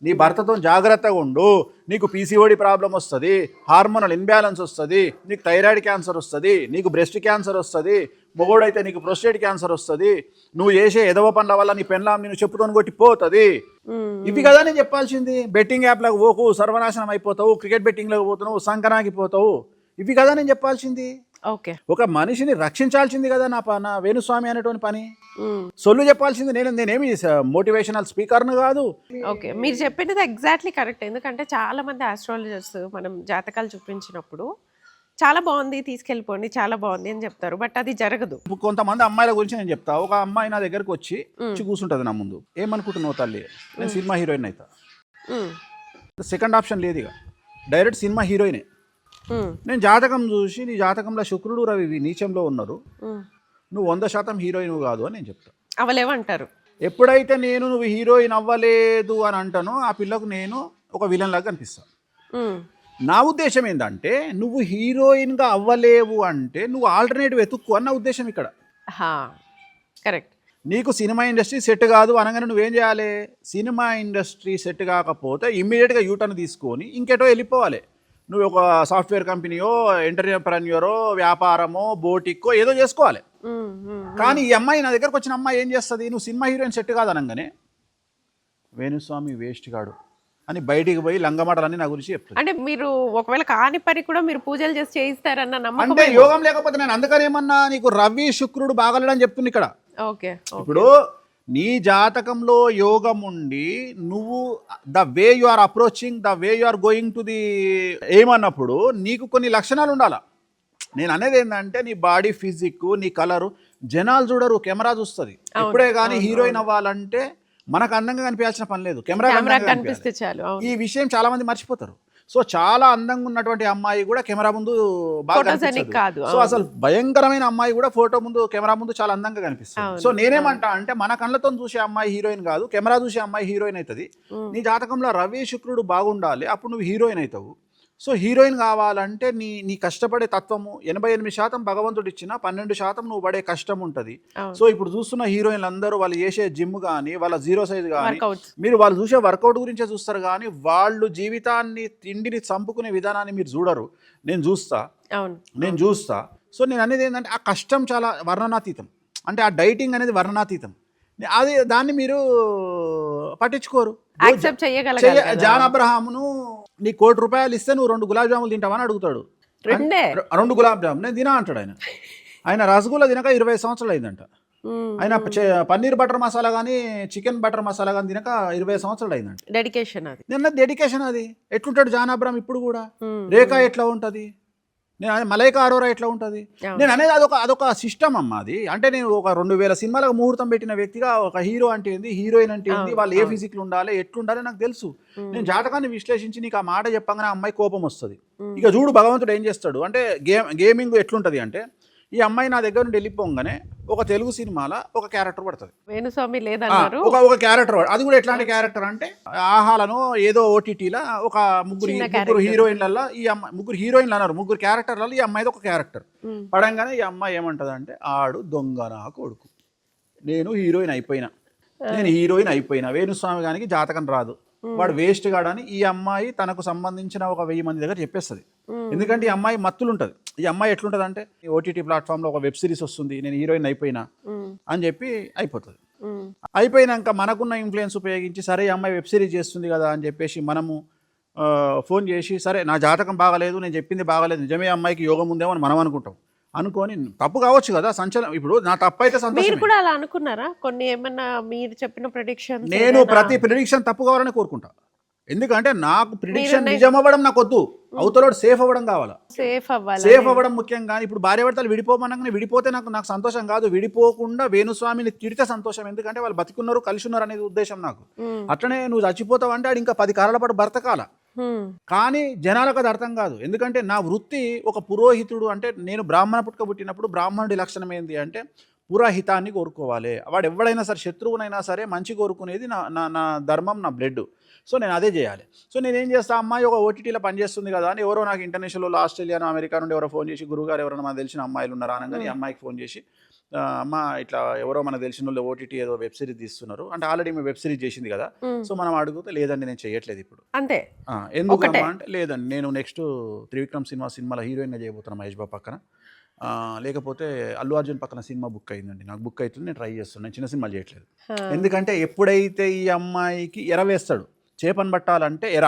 నీ భర్తతో జాగ్రత్తగా ఉండు, నీకు పీసీఓడి ప్రాబ్లం వస్తుంది, హార్మోనల్ ఇన్బ్యాలెన్స్ వస్తుంది, నీకు థైరాయిడ్ క్యాన్సర్ వస్తుంది, నీకు బ్రెస్ట్ క్యాన్సర్ వస్తుంది, మొగోడైతే నీకు ప్రోస్టేట్ క్యాన్సర్ వస్తుంది, నువ్వు చేసే ఎదవ పనుల వల్ల నీ పెన్లాం నేను చెప్పుతోని కొట్టిపోతుంది. ఇవి కదా నేను చెప్పాల్సింది. బెట్టింగ్ యాప్లకు పోకు, సర్వనాశనం అయిపోతావు, క్రికెట్ బెట్టింగ్లకు పోతున్నావు, సంకనాకి పోతావు. ఇవి కదా నేను చెప్పాల్సింది. ఓకే. ఒక మనిషిని రక్షించాల్సింది కదా నా వేణుస్వామి అనేటువంటి పని. సొల్లు చెప్పాల్సింది నేనేమి మోటివేషనల్ స్పీకర్ను కాదు. ఓకే, మీరు చెప్పినది ఎగ్జాక్ట్లీ కరెక్ట్. ఎందుకంటే చాలా మంది ఆస్ట్రాలజర్స్ మనం జాతకాలు చూపించినప్పుడు చాలా బాగుంది తీసుకెళ్ళిపోండి, చాలా బాగుంది అని చెప్తారు, బట్ అది జరగదు. కొంతమంది అమ్మాయిల గురించి నేను చెప్తా. ఒక అమ్మాయి నా దగ్గరకు వచ్చి కూర్చుంటుంది నా ముందు. ఏమనుకుంటున్నావు తల్లి, నేను సినిమా హీరోయిన్ అవుతా. సెకండ్ ఆప్షన్ లేదు, ఇక డైరెక్ట్ సినిమా హీరోయినే. నేను జాతకం చూసి, నీ జాతకంలో శుక్రుడు రవి నీచంలో ఉన్నారు, నువ్వు 100% హీరోయిన్ కాదు అని నేను చెప్తా. అవలేమంటారు. ఎప్పుడైతే నువ్వు హీరోయిన్ అవ్వలేదు అని అంటానో ఆ పిల్లకు నేను ఒక విలన్ లాగా కనిపిస్తాను. నా ఉద్దేశం ఏంటంటే, నువ్వు హీరోయిన్గా అవ్వలేవు అంటే నువ్వు ఆల్టర్నేటివ్ వెతుక్కు అన్న ఉద్దేశం ఇక్కడ. కరెక్ట్. నీకు సినిమా ఇండస్ట్రీ సెట్ కాదు అనగానే నువ్వేం చేయాలి? సినిమా ఇండస్ట్రీ సెట్ కాకపోతే ఇమ్మీడియట్గా యూటర్న్ తీసుకొని ఇంకెటో వెళ్ళిపోవాలి. నువ్వు ఒక సాఫ్ట్వేర్ కంపెనీయో, ఎంటర్ప్రెన్యూరో, వ్యాపారమో, బోటిక్కో ఏదో చేసుకోవాలి. కానీ ఈ అమ్మాయి నా దగ్గరకు వచ్చిన అమ్మాయి ఏం చేస్తుంది? నువ్వు సినిమా హీరోయిన్ సెట్ కాదు అనగానే వేణుస్వామి వేస్ట్ కాడు అని బయటికి పోయి లంగమాటలన్నీ నా గురించి చెప్తాను. అంటే మీరు ఒకవేళ కాని పని కూడా మీరు పూజలు చేసి చేయిస్తారన్న నమ్మకం. అంటే యోగం లేకపోతే నేను అందుకని ఏమన్నా నీకు రవి శుక్రుడు బాగలేడని చెప్తున్నా ఇక్కడ. ఓకే. ఇప్పుడు నీ జాతకంలో యోగం ఉండి నువ్వు the way you are approaching, the way you are going to the ఏమన్నప్పుడు నీకు కొన్ని లక్షణాలు ఉండాలా. నేను అనేది ఏంటంటే, నీ బాడీ ఫిజిక్, నీ కలరు జనాలు చూడరు, కెమెరా చూస్తుంది. ఇప్పుడే కానీ హీరోయిన్ అవ్వాలంటే మనకు అందంగా కనిపించాల్సిన పని లేదు, కెమెరా కనిపిస్తే చాలు. ఈ విషయం చాలా మంది మర్చిపోతారు. సో చాలా అందంగా ఉన్నటువంటి అమ్మాయి కూడా కెమెరా ముందు బాగా కనిపించదు. సో అసలు భయంకరమైన అమ్మాయి కూడా ఫోటో ముందు, కెమెరా ముందు చాలా అందంగా కనిపిస్తుంది. సో నేనేమంటా అంటే, మన కళ్ళతో చూసే అమ్మాయి హీరోయిన్ కాదు, కెమెరా చూసే అమ్మాయి హీరోయిన్ అవుతుంది. నీ జాతకంలో రవి శుక్రుడు బాగుండాలి, అప్పుడు నువ్వు హీరోయిన్ అవుతావు. సో హీరోయిన్ కావాలంటే నీ కష్టపడే తత్వము 88% భగవంతుడు ఇచ్చిన, 12% నువ్వు పడే కష్టం ఉంటుంది. సో ఇప్పుడు చూస్తున్న హీరోయిన్లు అందరూ వాళ్ళు చేసే జిమ్ కానీ, వాళ్ళ జీరో సైజ్ కానీ, మీరు వాళ్ళు చూసే వర్కౌట్ గురించే చూస్తారు కానీ వాళ్ళు జీవితాన్ని, తిండిని చంపుకునే విధానాన్ని మీరు చూడరు. నేను చూస్తా. సో నేను అనేది ఏంటంటే, ఆ కష్టం చాలా వర్ణనాతీతం. అంటే ఆ డైటింగ్ అనేది వర్ణనాతీతం. అది దాన్ని మీరు పట్టించుకోరు. జాన్ అబ్రహామును నీ ₹1,00,00,000 ఇస్తే నువ్వు 2 గులాబ్ జాములు తింటావని అడుగుతాడు. 2 గులాబ్ జాములు నేను తినా అంటాడు. ఆయన రసగుల్లా తినక 20 సంవత్సరాలు అయిందంట. ఆయన పన్నీర్ బటర్ మసాలా కానీ, చికెన్ బటర్ మసాలా కానీ తినక 20 సంవత్సరాలు అయిందంట. డెడికేషన్ అది. నిన్న డెడికేషన్ అది. ఎట్లుంటాడు జాన్ అబ్రహాం ఇప్పుడు కూడా? రేఖ ఎట్లా ఉంటుంది? నేను అదే మలైకా అరోరా ఎట్లా ఉంటుంది, నేను అనేది అదొక సిస్టమ్ అమ్మ అది. అంటే నేను ఒక 2000 సినిమాలకు ముహూర్తం పెట్టిన వ్యక్తిగా ఒక హీరో అంటే ఏంది, హీరోయిన్ అంటే ఏంది, వాళ్ళు ఏ ఫిజిక్లు ఉండాలి, ఎట్లుండాలి నాకు తెలుసు. నేను జాతకాన్ని విశ్లేషించి నీకు ఆ మాట చెప్పగానే అమ్మాయి కోపం వస్తుంది. ఇక చూడు భగవంతుడు ఏం చేస్తాడు అంటే, గేమింగ్ ఎట్లుంటుంది అంటే, ఈ అమ్మాయి నా దగ్గర నుండి వెళ్ళిపోగానే ఒక తెలుగు సినిమాలో ఒక క్యారెక్టర్ పడుతుంది. వేణుస్వామి లేదన్నారు. ఒక క్యారెక్టర్, అది కూడా ఎట్లాంటి క్యారెక్టర్ అంటే, ఆహాలను ఏదో ఓటీటీలో ఒక ముగ్గురు హీరోయిన్లలో ఈ అమ్మాయి, ముగ్గురు హీరోయిన్లు అన్నారు, ముగ్గురు క్యారెక్టర్లలో ఈ అమ్మాయిది ఒక క్యారెక్టర్ పడంగానే ఈ అమ్మాయి ఏమంటది అంటే, ఆడు దొంగ నా కొడుకు, నేను హీరోయిన్ అయిపోయినా వేణుస్వామి గానికి జాతకం రాదు, వాడు వేస్ట్ కాడని ఈ అమ్మాయి తనకు సంబంధించిన ఒక 1000 మంది దగ్గర చెప్పేస్తుంది. ఎందుకంటే ఈ అమ్మాయి మత్తులు ఉంటుంది. ఈ అమ్మాయి ఎట్లుంటుంది అంటే, ఓటీటీ ప్లాట్ఫామ్లో ఒక వెబ్ సిరీస్ వస్తుంది, నేను హీరోయిన్ అయిపోయినా అని చెప్పి అయిపోతుంది. అయిపోయినాక మనకున్న ఇన్ఫ్లుయెన్స్ ఉపయోగించి, సరే ఈ అమ్మాయి వెబ్ సిరీస్ చేస్తుంది కదా అని చెప్పేసి మనము ఫోన్ చేసి, సరే నా జాతకం బాగాలేదు, నేను చెప్పింది బాగాలేదు, నిజమే అమ్మాయికి యోగం ఉందేమో అని మనం అనుకొని తప్పు కావచ్చు కదా, సంచలనం. ఇప్పుడు నా తప్పు అయితే సంతోషం. మీరు కూడా అలా అనుకున్నారా? కొన్ని ఏమన్నా మీరు చెప్పిన ప్రిడిక్షన్? నేను ప్రతి ప్రిడిక్షన్ తప్పు కావాలని కోరుకుంటా. ఎందుకంటే నాకు ప్రిడిక్షన్ నిజం అవ్వడం నాకు వద్దు, అవతలోడు సేఫ్ అవ్వడం కావాలా, సేఫ్ అవ్వడం ముఖ్యం. కానీ ఇప్పుడు భార్యాభర్తలు విడిపోమనగానే విడిపోతే నాకు సంతోషం కాదు, విడిపోకుండా వేణుస్వామిని తిడితే సంతోషం. ఎందుకంటే వాళ్ళు బతికున్నారు, కలిసి ఉన్నారు అనేది ఉద్దేశం నాకు. అట్లనే నువ్వు చచ్చిపోతావు అంటే ఆడు ఇంకా 10 కాలాల పాటు బ్రతకాల. కానీ జనాలకు అది అర్థం కాదు. ఎందుకంటే నా వృత్తి ఒక పురోహితుడు, అంటే నేను బ్రాహ్మణ పుట్టుక పుట్టినప్పుడు బ్రాహ్మణుడి లక్షణం ఏంటి అంటే పురహితాన్ని కోరుకోవాలి. వాడు ఎవడైనా సరే, శత్రువునైనా సరే మంచి కోరుకునేది నా ధర్మం, నా బ్లడ్. సో నేను అదే చేయాలి. సో నేనేం చేస్తా, అమ్మాయి ఒక ఓటీటీలో పనిచేస్తుంది కదా అని ఎవరో నాకు ఇంటర్నేషనల్, ఆస్ట్రేలియా, అమెరికా నుండి ఎవరో ఫోన్ చేసి, గురుగారు ఎవరైనా మనకు తెలిసిన అమ్మాయిలు ఉన్నారా అనగానే ఈ అమ్మాయికి ఫోన్ చేసి, అమ్మ ఇట్లా ఎవరో మనకు తెలిసిన వాళ్ళు ఓటీటీ ఏదో వెబ్ సిరీస్ తీస్తున్నారు అంటే, ఆల్రెడీ మేము వెబ్ సిరీస్ చేసింది కదా. సో మనం అడిగితే, లేదండి నేను చేయట్లేదు ఇప్పుడు. అంతే. ఎందుకు అమ్మా అంటే, లేదండి నేను నెక్స్ట్ త్రివిక్రమ్ సినిమాలో హీరోయిన్గా చేయబోతున్నా మహేష్ బాబు పక్కన, లేకపోతే అల్లు అర్జున్ పక్కన సినిమా బుక్ అయిందండి, నాకు బుక్ అవుతుంది, నేను ట్రై చేస్తున్నాను, చిన్న సినిమాలు చేయట్లేదు. ఎందుకంటే ఎప్పుడైతే ఈ అమ్మాయికి ఎర వేస్తాడు, చేపను పట్టాలంటే ఎర,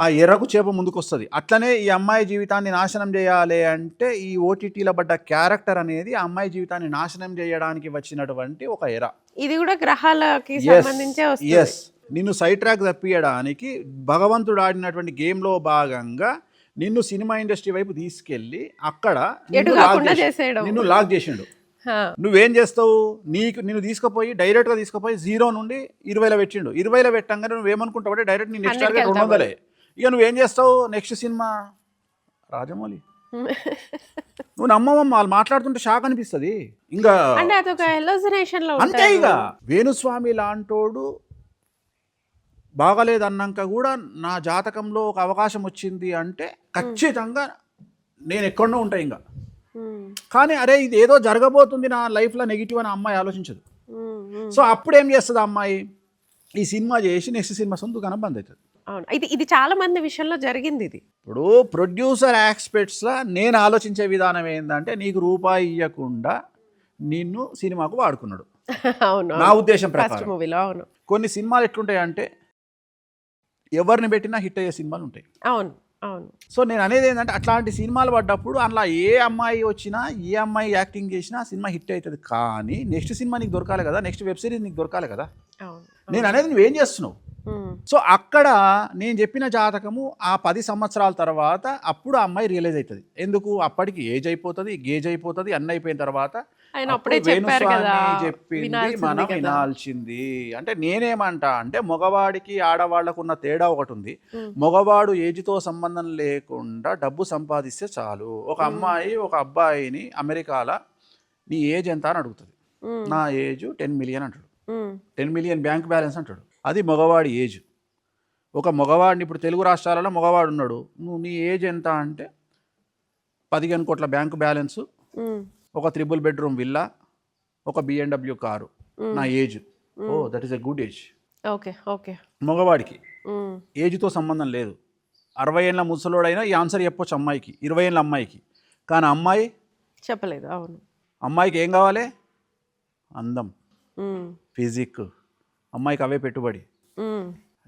ఆ ఎరకు చేప ముందుకు వస్తుంది. అట్లనే ఈ అమ్మాయి జీవితాన్ని నాశనం చేయాలి అంటే, ఈ ఓటీటీలో పడ్డ క్యారెక్టర్ అనేది ఆ అమ్మాయి జీవితాన్ని నాశనం చేయడానికి వచ్చినటువంటి ఒక ఎర. ఇది కూడా గ్రహాలకి సంబంధించే వస్తుంది. ఎస్, నిన్ను సైడ్ ట్రాక్ తప్పియడానికి భగవంతుడు ఆడినటువంటి గేమ్లో భాగంగా నిన్ను సినిమా ఇండస్ట్రీ వైపు తీసుకెళ్ళి అక్కడ నిన్ను లాక్ చేసిండు. నువ్వేం చేస్తావు, నిన్ను తీసుకుపోయి డైరెక్ట్గా తీసుకుపోయి 0 నుండి 20లో పెట్టిండు. 20లో పెట్టంగానే నువ్వేమనుకుంటావు అంటే, డైరెక్ట్ నీ నెక్స్ట్ టార్గెట్ 200. ఇక నువ్వేం చేస్తావు, నెక్స్ట్ సినిమా రాజమౌళి. నువ్వు నమ్మమ్మ, వాళ్ళు మాట్లాడుతుంటే షాక్ అనిపిస్తుంది. ఇంకా అంతే. ఇక వేణుస్వామి లాంటోడు బాగలేదన్నాక కూడా నా జాతకంలో ఒక అవకాశం వచ్చింది అంటే ఖచ్చితంగా నేను ఎక్కడో ఉంటా ఇంకా. కానీ అరే ఇది ఏదో జరగబోతుంది నా లైఫ్లో నెగిటివ్ అని అమ్మాయి ఆలోచించదు. సో అప్పుడు ఏం చేస్తుంది అమ్మాయి, ఈ సినిమా చేసి నెక్స్ట్ సినిమా సొంతగానే బంద్ అవుతుంది. అవును, ఇది చాలా మంది విషయంలో జరిగింది. ఇది ఇప్పుడు ప్రొడ్యూసర్ ఆస్పెక్ట్స్లో నేను ఆలోచించే విధానం ఏంటంటే, నీకు రూపాయి ఇవ్వకుండా నిన్ను సినిమాకు వాడుకున్నాడు. అవును, నా ఉద్దేశం ప్రకారం. అవును, కొన్ని సినిమాలు ఎట్లుంటాయి అంటే, ఎవరిని పెట్టినా హిట్ అయ్యే సినిమాలు ఉంటాయి. అవును అవును. సో నేను అనేది ఏంటంటే, అట్లాంటి సినిమాలు పడ్డప్పుడు అందులో ఏ అమ్మాయి వచ్చినా, ఏ అమ్మాయి యాక్టింగ్ చేసినా సినిమా హిట్ అవుతుంది. కానీ నెక్స్ట్ సినిమా నీకు దొరకాలి కదా, నెక్స్ట్ వెబ్ సిరీస్ నీకు దొరకాలి కదా. నేను అనేది నువ్వేం చేస్తున్నావు. సో అక్కడ నేను చెప్పిన జాతకము ఆ 10 సంవత్సరాల తర్వాత అప్పుడు ఆ అమ్మాయి రియలైజ్ అవుతుంది. ఎందుకు, అప్పటికి ఏజ్ అయిపోతుంది, గేజ్ అయిపోతుంది, అన్నీ అయిపోయిన తర్వాత వేణుస్వామి చెప్పింది మనం వినాల్సింది. అంటే నేనేమంటా అంటే, మగవాడికి ఆడవాళ్లకు ఉన్న తేడా ఒకటి ఉంది. మగవాడు ఏజ్తో సంబంధం లేకుండా డబ్బు సంపాదిస్తే చాలు. ఒక అమ్మాయి ఒక అబ్బాయిని అమెరికాలో నీ ఏజ్ ఎంత అని అడుగుతుంది. నా ఏజ్ 10 మిలియన్ అంటాడు. 10 మిలియన్ బ్యాంక్ బ్యాలెన్స్ అంటాడు. అది మగవాడి ఏజ్. ఒక మగవాడిని ఇప్పుడు తెలుగు రాష్ట్రాలలో మగవాడు ఉన్నాడు, నువ్వు నీ ఏజ్ ఎంత అంటే 15 కోట్ల బ్యాంకు బ్యాలెన్స్, ఒక 3 బెడ్రూమ్ విల్లా, ఒక BMW కారు, నా age. Oh that is a good age. Okay okay. మగవాడికి ఏజ్తో సంబంధం లేదు. 60 ఏళ్ళ ముసలోడైనా ఈ ఆన్సర్ చెప్పొచ్చు అమ్మాయికి, 20 ఏళ్ళ అమ్మాయికి. కానీ అమ్మాయి చెప్పలేదు. అవును, అమ్మాయికి ఏం కావాలి, అందం, ఫిజిక్. అమ్మాయికి అవే పెట్టుబడి.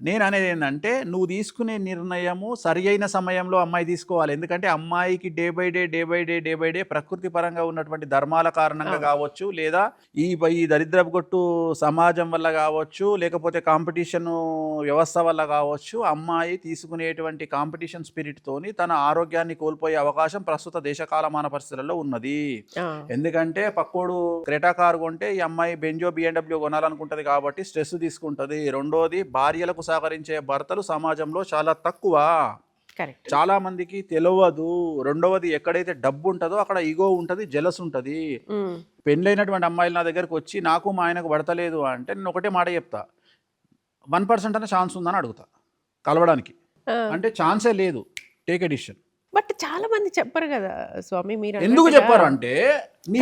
నేను అనేది ఏంటంటే నువ్వు తీసుకునే నిర్ణయము సరి అయిన సమయంలో అమ్మాయి తీసుకోవాలి. ఎందుకంటే అమ్మాయికి డే బై డే ప్రకృతి పరంగా ఉన్నటువంటి ధర్మాల కారణంగా కావచ్చు, లేదా ఈ దరిద్రపు కొట్టు సమాజం వల్ల కావచ్చు, లేకపోతే కాంపిటీషన్ వ్యవస్థ వల్ల కావచ్చు, అమ్మాయి తీసుకునేటువంటి కాంపిటీషన్ స్పిరిట్తోని తన ఆరోగ్యాన్ని కోల్పోయే అవకాశం ప్రస్తుత దేశకాలమాన పరిస్థితులలో ఉన్నది. ఎందుకంటే పక్కోడు క్రెటా కారు కొంటే ఈ అమ్మాయి బెంజో BMW కొనాలనుకుంటది కాబట్టి స్ట్రెస్ తీసుకుంటది. రెండోది, భార్యలకు సహకరించే భర్తలు సమాజంలో చాలా తక్కువ. చాలా మందికి తెలియదు. రెండవది, ఎక్కడైతే డబ్బు ఉంటుందో అక్కడ ఈగో ఉంటుంది, జెలస్ ఉంటుంది. పెళ్ళైనటువంటి అమ్మాయిలు నా దగ్గరకు వచ్చి నాకు మా ఆయనకు పడతలేదు అంటే నేను ఒకటే మాట చెప్తా, 1% అనే ఛాన్స్ ఉందని అడుగుతా కలవడానికి. అంటే ఛాన్సే లేదు, టేక్ ఎ డిసిషన్. బట్ చాలా మంది చెప్పరు కదా స్వామి, మీరు ఎందుకు చెప్పారు అంటే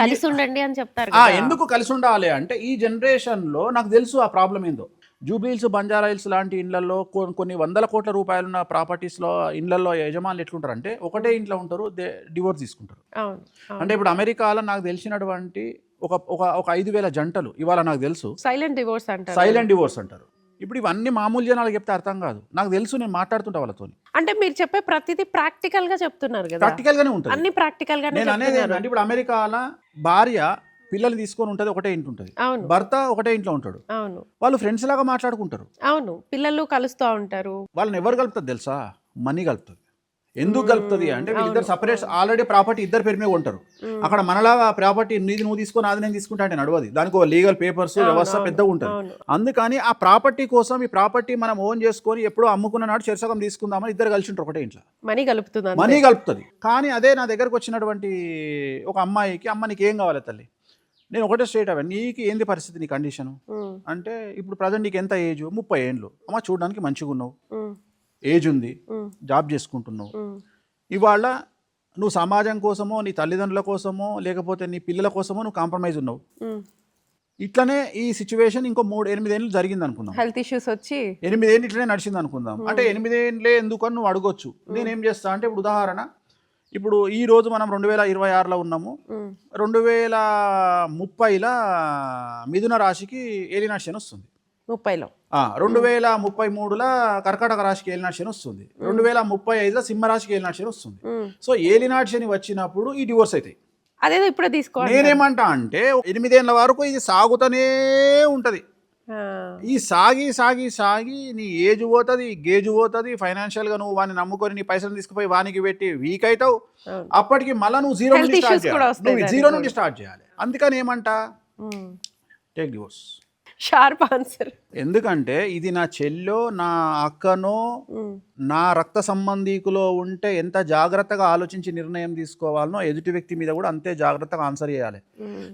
కలిసి ఉండండి అని చెప్తారు. ఎందుకు కలిసి ఉండాలి అంటే ఈ జనరేషన్ లో నాకు తెలుసు ఆ ప్రాబ్లం ఏందో. జూబ్లీహిల్స్, బంజారా హిల్స్ లాంటి ఇళ్లలో కొన్ని వందల కోట్ల రూపాయలున్న ప్రాపర్టీస్లో ఇళ్లలో యజమానులు ఎట్లుంటారు అంటే ఒకటే ఇంట్లో ఉంటారు, డివోర్స్ తీసుకుంటారు. అంటే ఇప్పుడు అమెరికాలో నాకు తెలిసినటువంటి ఒక 5,000 జంటలు ఇవాళ నాకు తెలుసు సైలెంట్ డివోర్స్ అంటారు. ఇప్పుడు ఇవన్నీ మామూలు జనాలకు చెప్తే అర్థం కాదు. నాకు తెలుసు, నేను మాట్లాడుతుంటా వాళ్ళతో. అంటే మీరు చెప్పే ప్రతిదీ ప్రాక్టికల్ గా చెప్తున్నారు కదా, ప్రాక్టికల్ గానే ఉంటుంది, అన్ని ప్రాక్టికల్ గా. నేను అనేది ఏంటంటే ఇప్పుడు అమెరికాలో భార్య పిల్లలు తీసుకొని ఉంటుంది, ఒకటే ఇంటి ఉంటుంది, భర్త ఒకటే ఇంట్లో ఉంటాడు, వాళ్ళు ఫ్రెండ్స్ లాగా మాట్లాడుకుంటారు. అవును, పిల్లలు కలుస్తూ ఉంటారు. వాళ్ళని ఎవరు కలుపుతుంది తెలుసా? మనీ కలుపుతుంది. ఎందుకు కలుపుతుంది అంటే వీళ్ళిద్దరు సపరేట్, ఆల్రెడీ ప్రాపర్టీ ఇద్దరు పేరు మీద ఉంటారు. అక్కడ మనలాగా ప్రాపర్టీ నీది నువ్వు తీసుకొని అది నేను తీసుకుంటా అంటే నడవది. దానికి ఒక లీగల్ పేపర్స్ వ్యవస్థ పెద్దగా ఉంటుంది. అందుకని ఆ ప్రాపర్టీ కోసం ఈ ప్రాపర్టీ మనం ఓన్ చేసుకొని ఎప్పుడో అమ్ముకున్న నాడు చెరసగం తీసుకుందామని ఇద్దరు కలిసి ఉంటారు ఒకటే ఇంట్లో. మనీ కలుపుతుంది. కానీ అదే నా దగ్గరకు వచ్చినటువంటి ఒక అమ్మాయికి, అమ్మ నీకు ఏం కావాలి తల్లి, నేను ఒకటే స్ట్రేట్ అవే, నీకు ఏంది పరిస్థితి, నీ కండిషను అంటే ఇప్పుడు ప్రజెంట్ నీకు ఎంత ఏజ్? 30 ఏళ్ళు. అమ్మ చూడడానికి మంచిగా ఉన్నావు, ఏజ్ ఉంది, జాబ్ చేసుకుంటున్నావు. ఇవాళ నువ్వు సమాజం కోసమో, నీ తల్లిదండ్రుల కోసమో, లేకపోతే నీ పిల్లల కోసమో నువ్వు కాంప్రమైజ్ ఉన్నావు. ఇట్లనే ఈ సిచ్యువేషన్ ఇంకో 8 ఏళ్ళు జరిగింది అనుకుందాం, హెల్త్ ఇష్యూస్ వచ్చి 8 ఏళ్ళు ఇట్లనే నడిచింది అనుకుందాం. అంటే 8 ఏళ్ళే ఎందుకు అని నువ్వు అడగొచ్చు. నేనేం చేస్తా అంటే ఇప్పుడు ఉదాహరణ, ఇప్పుడు ఈ రోజు మనం 2026లో ఉన్నాము, 2030లో మిథున రాశికి ఏలినాటి శని వస్తుంది. 30లో 2033లో కర్కాటక రాశికి ఏలినాటి శని వస్తుంది. 2035లో సింహరాశికి ఏలినాటి శని వస్తుంది. సో ఏలినాటి శని వచ్చినప్పుడు ఈ డివోర్స్ అవుతాయి. అదేదో ఇప్పుడే తీసుకోవాలి. నేనేమంటా అంటే 8 ఏళ్ళ వరకు ఇది సాగుతూనే ఉంటది. ఈ సాగి సాగి సాగి నీ ఏజ్ పోతుంది, గేజ్ పోతుంది, ఫైనాన్షియల్గా నువ్వు వాడిని నమ్ముకొని నీ పైసలు తీసుకుపోయి వానికి పెట్టి వీక్ అవుతావు. అప్పటికి మళ్ళీ నువ్వు జీరో నుండి స్టార్ట్ చేయాలి. అందుకని ఏమంటా, టేక్ డివోర్స్. Sharp answer. ఎందుకంటే ఇది నా చెల్లో, నా అక్కనో, నా రక్త సంబంధీకులో ఉంటే ఎంత జాగ్రత్తగా ఆలోచించి నిర్ణయం తీసుకోవాలనో ఎదుటి వ్యక్తి మీద కూడా అంతే జాగ్రత్తగా ఆన్సర్ చేయాలి.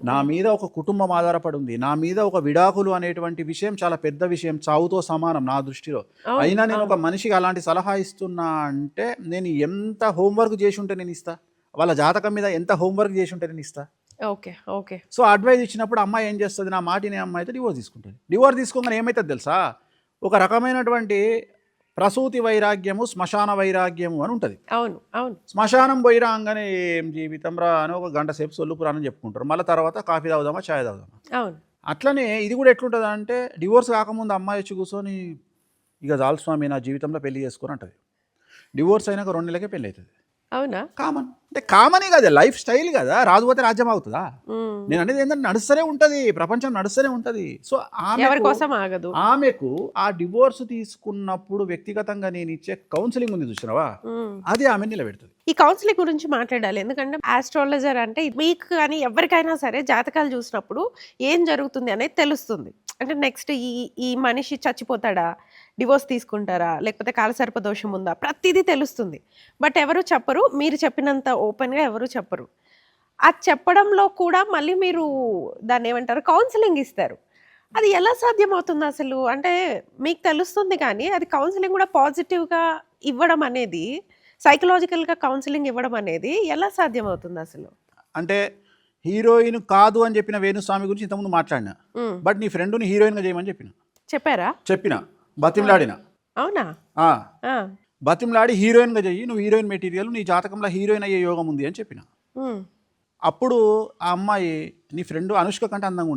నా మీద ఒక కుటుంబం ఆధారపడి ఉంది, నా మీద ఒక విడాకులు అనేటువంటి విషయం చాలా పెద్ద విషయం, చావుతో సమానం నా దృష్టిలో. అయినా నేను ఒక మనిషికి అలాంటి సలహా ఇస్తున్నా అంటే నేను ఎంత హోంవర్క్ చేసి ఉంటే నేను ఇస్తా, వాళ్ళ జాతకం మీద ఎంత హోంవర్క్ చేసి ఉంటే నేను ఇస్తా. ఓకే. సో అడ్వైజ్ ఇచ్చినప్పుడు అమ్మాయి ఏం చేస్తుంది, నా మాటిని అమ్మాయి అయితే డివోర్స్ తీసుకుంటుంది. డివోర్స్ తీసుకోగానే ఏమవుతుంది తెలుసా, ఒక రకమైనటువంటి ప్రసూతి వైరాగ్యము, శ్మశాన వైరాగ్యము అని ఉంటుంది. అవును. శ్మశానం పోయి రాగానే ఏం జీవితం రా అని ఒక గంట సేపు సొల్లు పురాణం చెప్పుకుంటారు. మళ్ళీ తర్వాత కాఫీ తాగుదామా, ఛాయ్ తాగుదామా. అట్లనే ఇది కూడా ఎట్లుంటుంది అంటే డివోర్స్ కాకముందు అమ్మాయి వచ్చి కూర్చొని ఇక చాలు స్వామి నా జీవితంలో పెళ్లి చేసుకొని అంటది. డివోర్స్ అయినాక 2 నెలలకే పెళ్ళి అవుతుంది. అవునా? కామన్ అంటే కామనే కదా, లైఫ్ స్టైల్ కదా, రాజుపోతే రాజ్యం అవుతుందా? నేను అనేది ఏంటంటే నడుస్తూనే ఉంటుంది, ప్రపంచం నడుస్తూనే ఉంటుంది. సో ఆమెకు ఆ డివోర్స్ తీసుకున్నప్పుడు వ్యక్తిగతంగా నేను ఇచ్చే కౌన్సిలింగ్ ఉంది చూసినావా, అది ఆమె నిలబెడుతుంది. ఈ కౌన్సిలింగ్ గురించి మాట్లాడాలి. ఎందుకంటే ఆస్ట్రాలజర్ అంటే మీకు కానీ ఎవరికైనా సరే జాతకాలు చూసినప్పుడు ఏం జరుగుతుంది అనేది తెలుస్తుంది. అంటే నెక్స్ట్ ఈ మనిషి చచ్చిపోతాడా, డివోర్స్ తీసుకుంటారా, లేకపోతే కాలసర్ప దోషం ఉందా, ప్రతిదీ తెలుస్తుంది. బట్ ఎవరు చెప్పరు, మీరు చెప్పినంత ఓపెన్గా ఎవరు చెప్పరు. అది చెప్పడంలో కూడా మళ్ళీ మీరు దాన్ని ఏమంటారు, కౌన్సిలింగ్ ఇస్తారు. అది ఎలా సాధ్యమవుతుంది అసలు? అంటే మీకు తెలుస్తుంది కానీ అది కౌన్సిలింగ్ కూడా పాజిటివ్గా ఇవ్వడం అనేది, సైకలాజికల్గా కౌన్సిలింగ్ ఇవ్వడం అనేది ఎలా సాధ్యమవుతుంది అసలు? అంటే హీరోయిన్ కాదు అని చెప్పిన వేణుస్వామి గురించి ఇంతకుముందు మాట్లాడినా, బట్ నీ ఫ్రెండ్ని హీరోయిన్గా చేయమని చెప్పిన బతిమలాడిన. అవునా? బతిమలాడి హీరోయిన్గా చెయ్యి, నువ్వు హీరోయిన్ మెటీరియల్, నీ జాతకంలో హీరోయిన్ అయ్యే యోగం ఉంది అని చెప్పిన. అప్పుడు ఆ అమ్మాయి నీ ఫ్రెండ్ అనుష్క కంటే అందంగా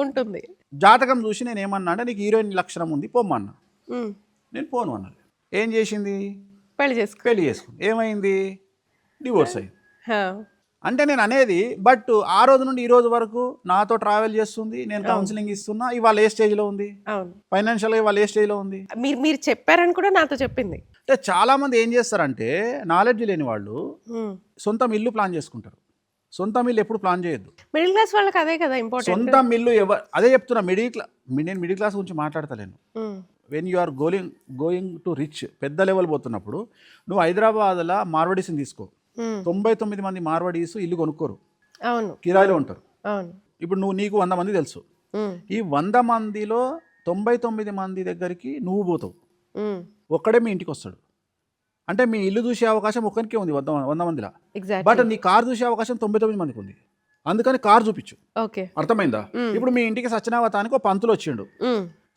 ఉంటుంది. జాతకం చూసి నేను ఏమన్నా అంటే నీకు హీరోయిన్ లక్షణం ఉంది పొమ్మన్నా. నేను పోను అన్నది. ఏం చేసింది? పెళ్లి చేసుకో. పెళ్లి చేసుకుంది. ఏమైంది? డివోర్స్ అయింది. అంటే నేను అనేది, బట్ ఆ రోజు నుండి ఈ రోజు వరకు నాతో ట్రావెల్ చేస్తుంది, నేను కౌన్సిలింగ్ ఇస్తున్నా. ఇవాళ ఏ స్టేజ్లో ఉంది? అవును, ఫైనాన్షియల్గా ఇవాళ ఏ స్టేజ్లో ఉంది? మీరు చెప్పారని కూడా నాతో చెప్పింది. అంటే చాలామంది ఏం చేస్తారంటే నాలెడ్జ్ లేని వాళ్ళు సొంతం ఇల్లు ప్లాన్ చేసుకుంటారు. సొంతం ఇల్లు ఎప్పుడు ప్లాన్ చేయొద్దు. మిడిల్ క్లాస్ వాళ్ళకి అదే కదా ఇంపార్టెంట్. సొంతం ఇల్లు అదే చెప్తున్నా. నేను మిడిల్ క్లాస్ గురించి మాట్లాడతలేను. When you are going to rich, పెద్ద లెవెల్ పోతున్నప్పుడు నువ్వు హైదరాబాద్లో మార్వడీస్ని తీసుకో. 99 మంది మార్వడీస్ ఇల్లు కొనుక్కోరు, అవును, కిరాయిలో ఉంటారు. అవును. ఇప్పుడు నీకు 100 మంది తెలుసు. ఈ 100 మందిలో 99 మంది దగ్గరికి నువ్వు పోతావు, ఒక్కడే మీ ఇంటికి వస్తాడు. అంటే మీ ఇల్లు చూసే అవకాశం ఒక్కరికే ఉంది 100 మందిలో. బట్ నీ కార్ చూసే అవకాశం 99 మందికి ఉంది. అందుకని కార్ చూపించు. అర్థమైందా? ఇప్పుడు మీ ఇంటికి సత్యనావతానికి ఒక పంతులు వచ్చిండు,